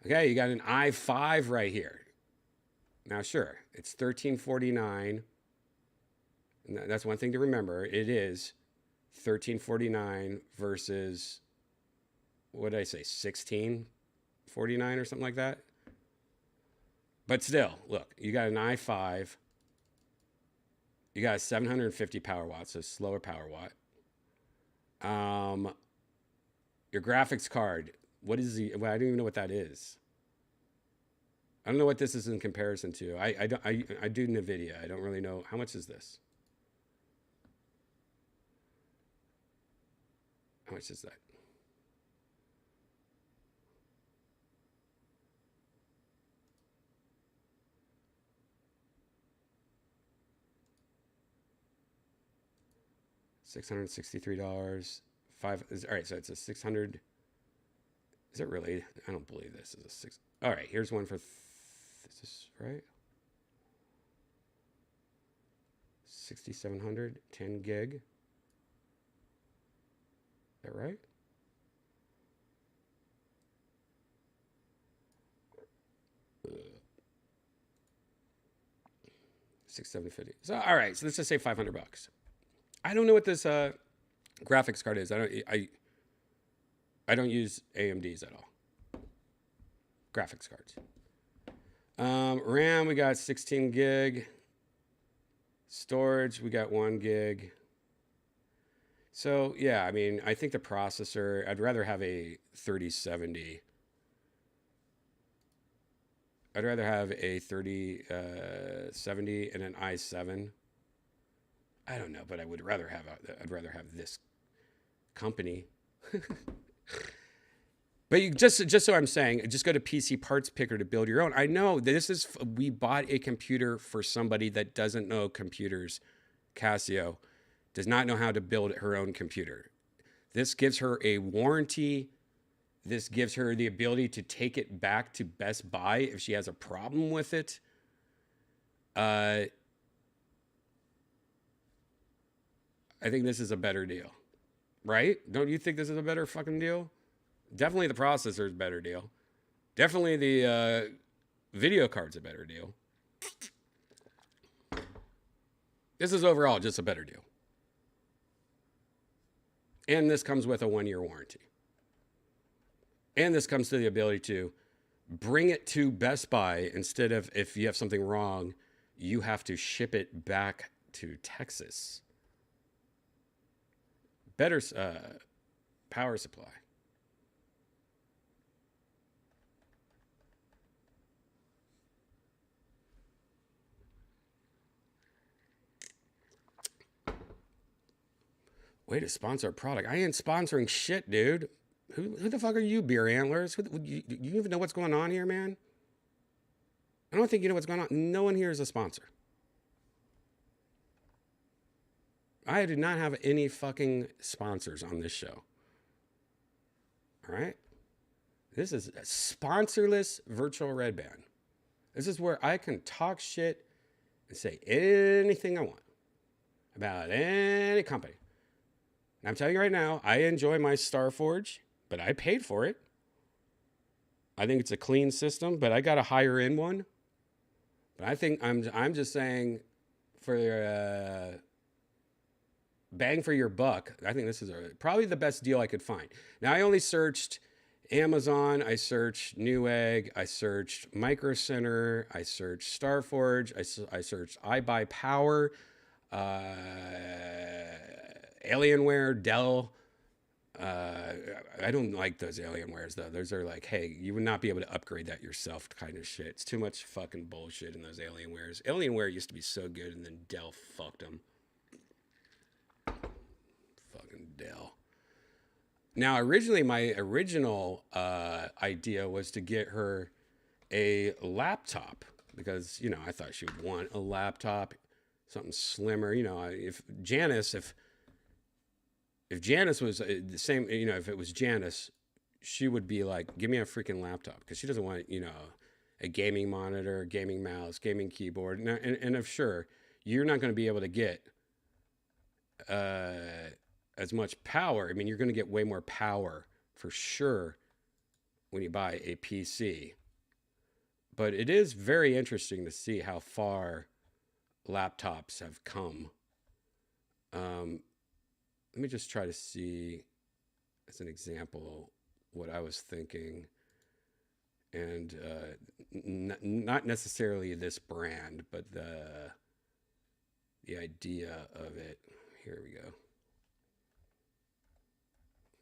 [SPEAKER 1] Okay, you got an i5 right here. Now, sure, it's $1349. And that's one thing to remember. It is $1349 versus, what did I say, $1649 or something like that? But still, look, you got an i5. You got a 750 power watts, so slower power watt. Your graphics card, what is the, well, I don't even know what that is. I don't know what this is in comparison to. I do NVIDIA. I don't really know. How much is this? How much is that? $663. All right, so it's a 600. Is it really? I don't believe this is a six. All right, here's one for. Is this right? 6,700, 10 gig. Is that right? $6,750. So all right, so let's just say $500. I don't know what this graphics card is. I don't use AMDs at all. Graphics cards. RAM, we got 16 gig. Storage, we got 1 gig. So yeah, I mean, I think the processor, I'd rather have a 3070. I'd rather have a 3070 and an i7. I don't know, but I'd rather have this company. But you just so I'm saying, just go to PC Parts Picker to build your own. I know this is, we bought a computer for somebody that doesn't know computers. Casio does not know how to build her own computer. This gives her a warranty. This gives her the ability to take it back to Best Buy if she has a problem with it. I think this is a better deal, right? Don't you think this is a better fucking deal? Definitely the processor is a better deal. Definitely the video card's a better deal. This is overall just a better deal. And this comes with a 1-year warranty. And this comes to the ability to bring it to Best Buy instead of, if you have something wrong, you have to ship it back to Texas. Better power supply. Way to sponsor a product. I ain't sponsoring shit, dude. Who the fuck are you, Beer Antlers? You even know what's going on here, man? I don't think you know what's going on. No one here is a sponsor. I do not have any fucking sponsors on this show. All right? This is a sponsorless virtual Redban. This is where I can talk shit and say anything I want about any company. And I'm telling you right now, I enjoy my Starforge, but I paid for it. I think it's a clean system, but I got a higher end one. But I think I'm just saying, for bang for your buck, I think this is probably the best deal I could find. Now, I only searched Amazon, I searched Newegg, I searched Micro Center, I searched Starforge, I searched iBuyPower, Alienware, Dell. I don't like those Alienwares though. Those are like, hey, you would not be able to upgrade that yourself kind of shit. It's too much fucking bullshit in those Alienwares. Alienware used to be so good, and then Dell fucked them. Fucking Dell. Now, originally, my original idea was to get her a laptop, because, you know, I thought she would want a laptop, something slimmer. You know, if Janice was the same, you know, if it was Janice, she would be like, give me a freaking laptop, because she doesn't want, you know, a gaming monitor, gaming mouse, gaming keyboard. And if sure, you're not going to be able to get as much power. I mean, you're going to get way more power for sure when you buy a PC. But it is very interesting to see how far laptops have come. Let me just try to see, as an example, what I was thinking. And not necessarily this brand, but the idea of it. Here we go.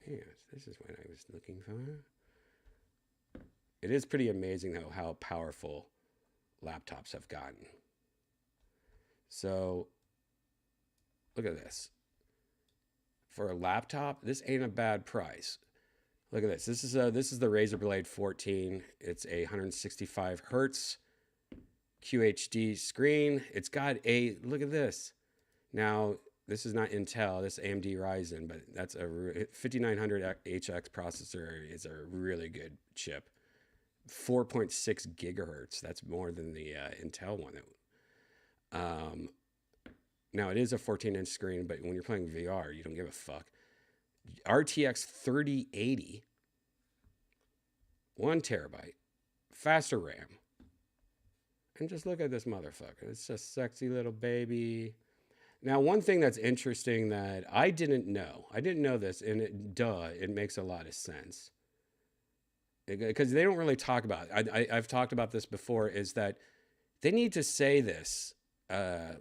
[SPEAKER 1] Yeah, this is what I was looking for. It is pretty amazing, though, how powerful laptops have gotten. So, look at this. For a laptop, this ain't a bad price. Look at this. This is the Razer Blade 14. It's a 165 hertz QHD screen. It's got a, look at this. Now, this is not Intel, this is AMD Ryzen, but that's a 5900HX processor is a really good chip. 4.6 gigahertz. That's more than the Intel one. Now, it is a 14-inch screen, but when you're playing VR, you don't give a fuck. RTX 3080, 1 terabyte, faster RAM. And just look at this motherfucker. It's a sexy little baby. Now, one thing that's interesting that I didn't know this, and it makes a lot of sense. Because they don't really talk about it. I've talked about this before, is that they need to say this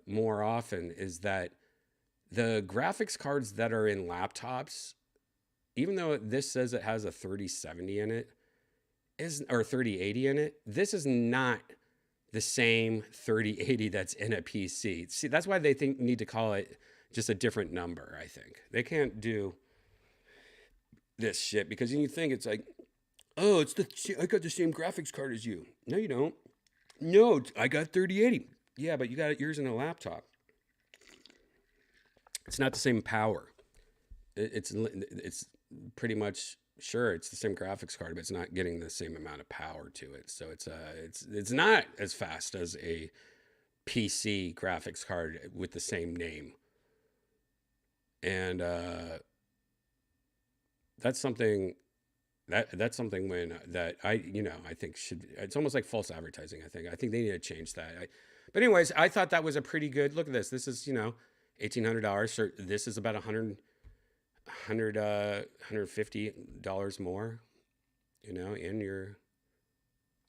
[SPEAKER 1] more often, is that the graphics cards that are in laptops, even though this says it has a 3070 in it, or 3080 in it, this is not the same 3080 that's in a PC. See, that's why they need to call it just a different number, I think. They can't do this shit, because you think it's like, oh, I got the same graphics card as you. No, you don't. No, I got 3080. Yeah, but you got yours in a laptop. It's not the same power. It's pretty much, sure, it's the same graphics card, but it's not getting the same amount of power to it. So it's not as fast as a PC graphics card with the same name. And that's something that's something I think it's almost like false advertising. I think they need to change that. But anyways, I thought that was a pretty good, look at this. This is, $1,800. So this is about $150 more, in your,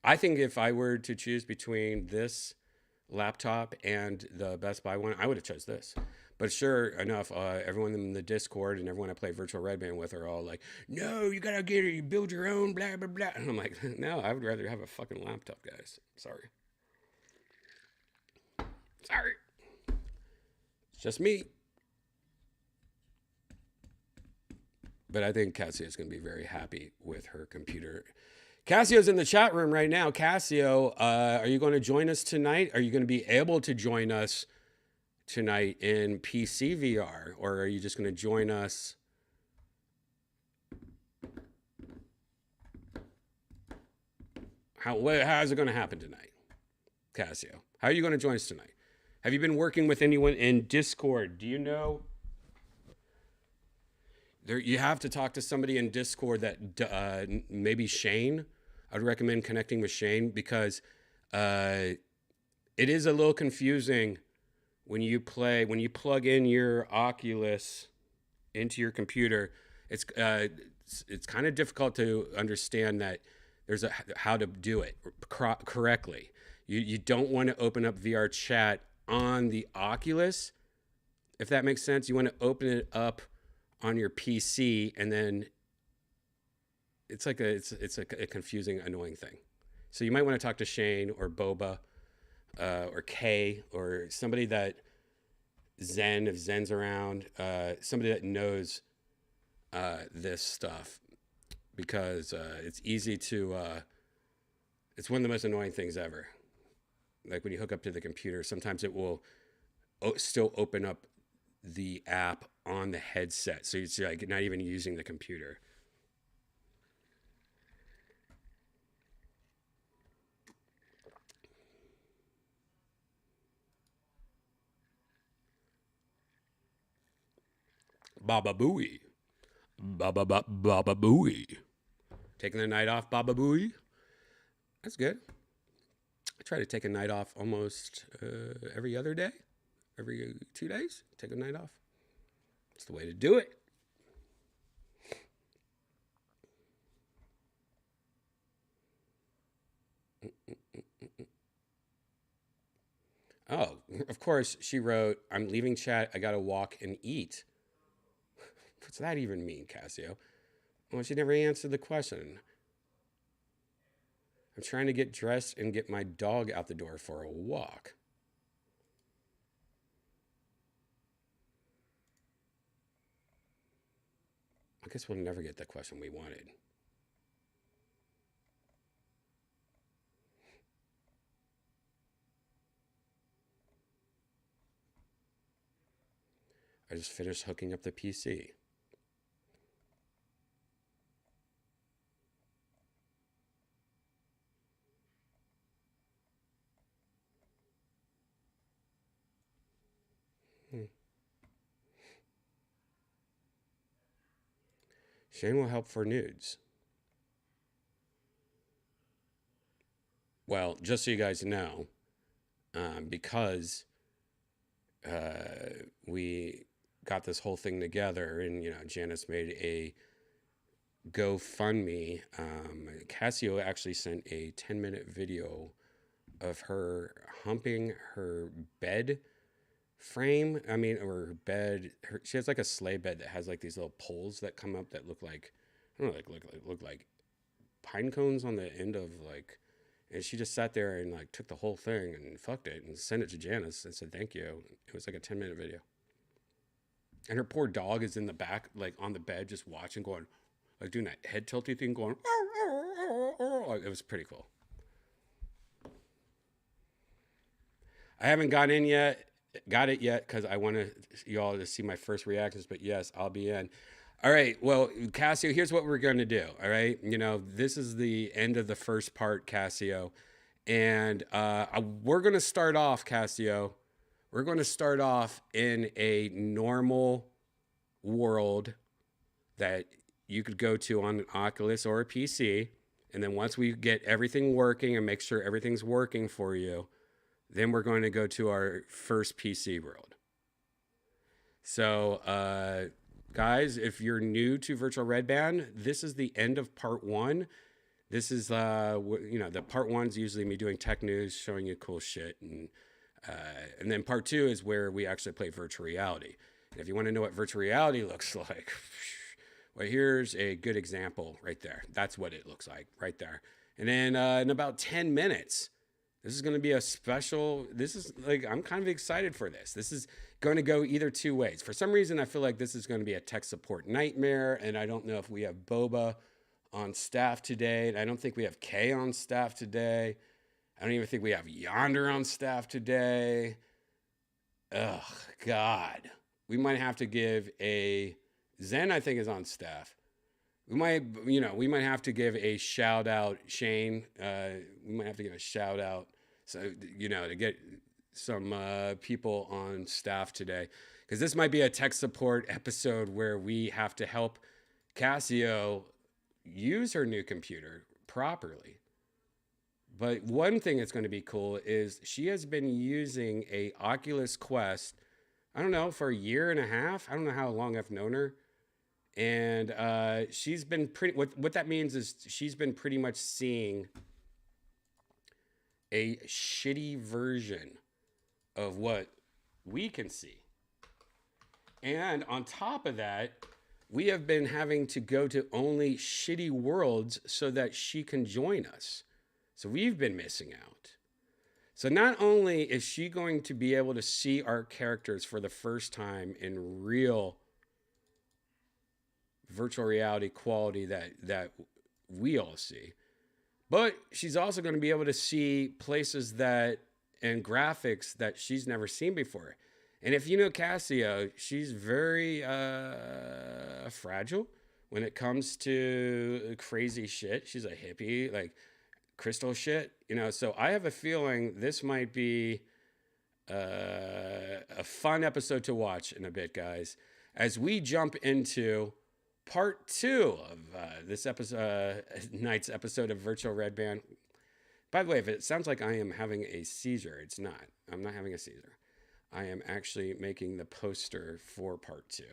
[SPEAKER 1] I think if I were to choose between this laptop and the Best Buy one, I would have chose this. But sure enough, everyone in the Discord and everyone I play virtual Redban with are all like, no, you gotta get it, you build your own, blah, blah, blah. And I'm like, no, I would rather have a fucking laptop, guys. Sorry. It's just me. But I think Cassio's going to be very happy with her computer. Cassio's in the chat room right now. Cassio, are you going to join us tonight? Are you going to be able to join us tonight in PC VR? Or are you just going to join us? How's it going to happen tonight? Cassio, how are you going to join us tonight? Have you been working with anyone in Discord? Do you know? You have to talk to somebody in Discord that maybe Shane. I'd recommend connecting with Shane because it is a little confusing when you plug in your Oculus into your computer. It's kind of difficult to understand that there's how to do it correctly. You don't want to open up VR chat on the Oculus, if that makes sense. You want to open it up on your PC, and then it's a confusing, annoying thing. So you might want to talk to Shane or Boba or Kay or somebody that if Zen's around, somebody that knows this stuff, because it's easy to it's one of the most annoying things ever. like when you hook up to the computer, sometimes it will still open up the app on the headset. So it's like not even using the computer. Baba Booey. Baba Booey. Taking the night off, Baba Booey. That's good. I try to take a night off almost every other day. Every 2 days, take a night off. It's the way to do it. Oh, of course, she wrote, I'm leaving chat. I got to walk and eat. What's that even mean, Cassio? Well, she never answered the question. I'm trying to get dressed and get my dog out the door for a walk. I guess we'll never get the question we wanted. I just finished hooking up the PC. Shane will help for nudes. Well, just so you guys know, because we got this whole thing together and, Janice made a GoFundMe. Cassio actually sent a 10-minute video of her humping her bed frame. Or her bed. She has like a sleigh bed that has like these little poles that come up that look like, I don't know, look like pine cones on the end of like, and she just sat there and like took the whole thing and fucked it and sent it to Janice and said thank you. It was like a 10-minute video. And her poor dog is in the back, like on the bed, just watching, going, like doing that head tilty thing, going, it was pretty cool. I haven't got it yet because I want y'all to see my first reactions, but yes, I'll be in. All right. Well, Cassio, here's what we're going to do. All right. This is the end of the first part, Cassio. And we're going to start off, Cassio. We're going to start off in a normal world that you could go to on an Oculus or a PC. And then once we get everything working and make sure everything's working for you, then we're going to go to our first PC world. So, guys, if you're new to Virtual Redban, this is the end of part 1. This is, the part 1's usually me doing tech news, showing you cool shit. And then part 2 is where we actually play virtual reality. And if you want to know what virtual reality looks like, well, here's a good example right there. That's what it looks like right there. And then in about 10 minutes, this is going to be a special, I'm kind of excited for this. This is going to go either two ways. For some reason, I feel like this is going to be a tech support nightmare, and I don't know if we have Boba on staff today, and I don't think we have Kay on staff today. I don't even think we have Yonder on staff today. Ugh, God. We might have to give Zen, I think, is on staff. We might have to give a shout out, Shane. We might have to give a shout out, so to get some people on staff today, because this might be a tech support episode where we have to help Cassio use her new computer properly. But one thing that's going to be cool is she has been using a Oculus Quest, I don't know, for a year and a half. I don't know how long I've known her. And she's been what that means is she's been pretty much seeing a shitty version of what we can see. And on top of that, we have been having to go to only shitty worlds so that she can join us. So we've been missing out. So not only is she going to be able to see our characters for the first time in real virtual reality quality that we all see, but she's also going to be able to see places that and graphics that she's never seen before. And if you know Casio, she's very fragile when it comes to crazy shit. She's a hippie, like crystal shit, you know. So I have a feeling this might be a fun episode to watch in a bit, guys, as we jump into part 2 of this episode, night's episode of Virtual Redban. By the way, if it sounds like I am having a seizure, it's not. I'm not having a seizure. I am actually making the poster for part 2.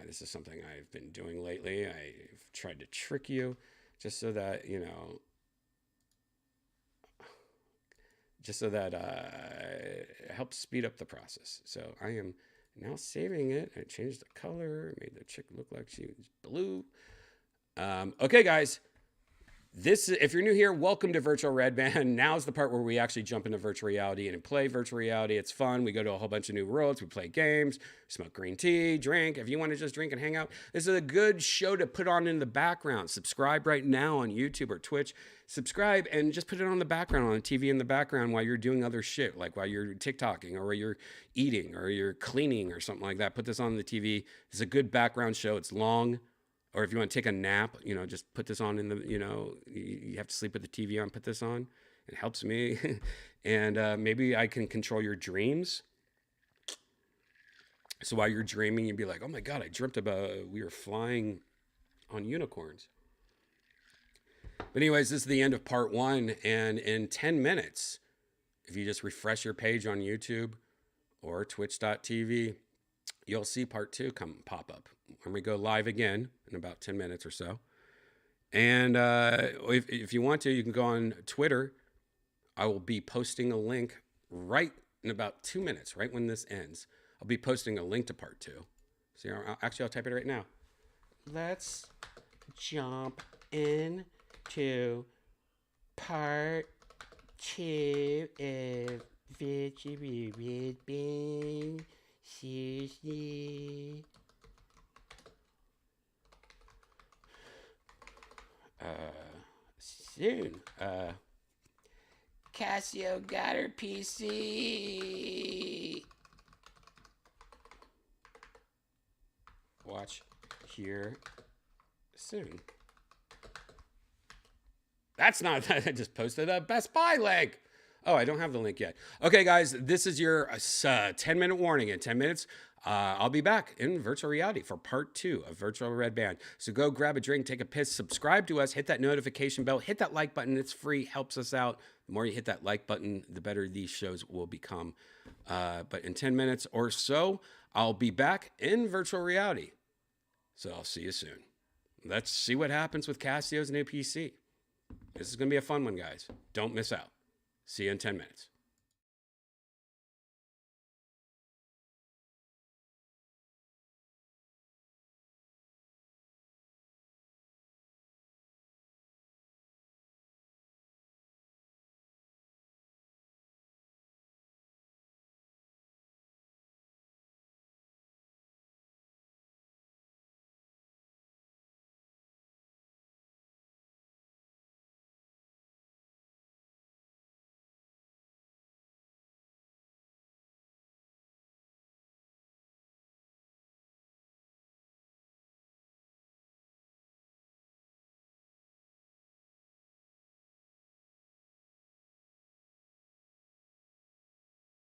[SPEAKER 1] This is something I've been doing lately. I've tried to trick you just so that, you know, it helps speed up the process. So I am now saving it. I changed the color, made the chick look like she was blue. Okay, guys. If you're new here, welcome to Virtual Redban. Now's the part where we actually jump into virtual reality and play virtual reality. It's fun. We go to a whole bunch of new worlds. We play games, smoke green tea, drink. If you want to just drink and hang out, this is a good show to put on in the background. Subscribe right now on YouTube or Twitch. Subscribe and just put it on the background, on the TV in the background while you're doing other shit, like while you're TikToking or while you're eating or you're cleaning or something like that. Put this on the TV. It's a good background show. It's long. Or if you want to take a nap, you know, just put this on in the, you know, you have to sleep with the TV on, put this on. It helps me. And maybe I can control your dreams. So while you're dreaming, you'd be like, oh my God, I dreamt about we were flying on unicorns. But anyways, this is the end of part 1. And in 10 minutes, if you just refresh your page on YouTube or twitch.tv, you'll see part 2 pop up when we go live again in about 10 minutes or so. And if you want to, you can go on Twitter. I will be posting a link right in about 2 minutes, right when this ends. I'll be posting a link to part 2. So actually, I'll type it right now. Let's jump into part 2 of Virtual Redban. Seriously. Soon. Casio got her PC. Watch here soon. That's not, I just posted a Best Buy link. Oh, I don't have the link yet. Okay, guys, this is your 10-minute warning. In 10 minutes, I'll be back in virtual reality for part 2 of Virtual Redban. So go grab a drink, take a piss, subscribe to us, hit that notification bell, hit that like button. It's free, helps us out. The more you hit that like button, the better these shows will become. But in 10 minutes or so, I'll be back in virtual reality. So I'll see you soon. Let's see what happens with Casio's new PC. This is going to be a fun one, guys. Don't miss out. See you in 10 minutes.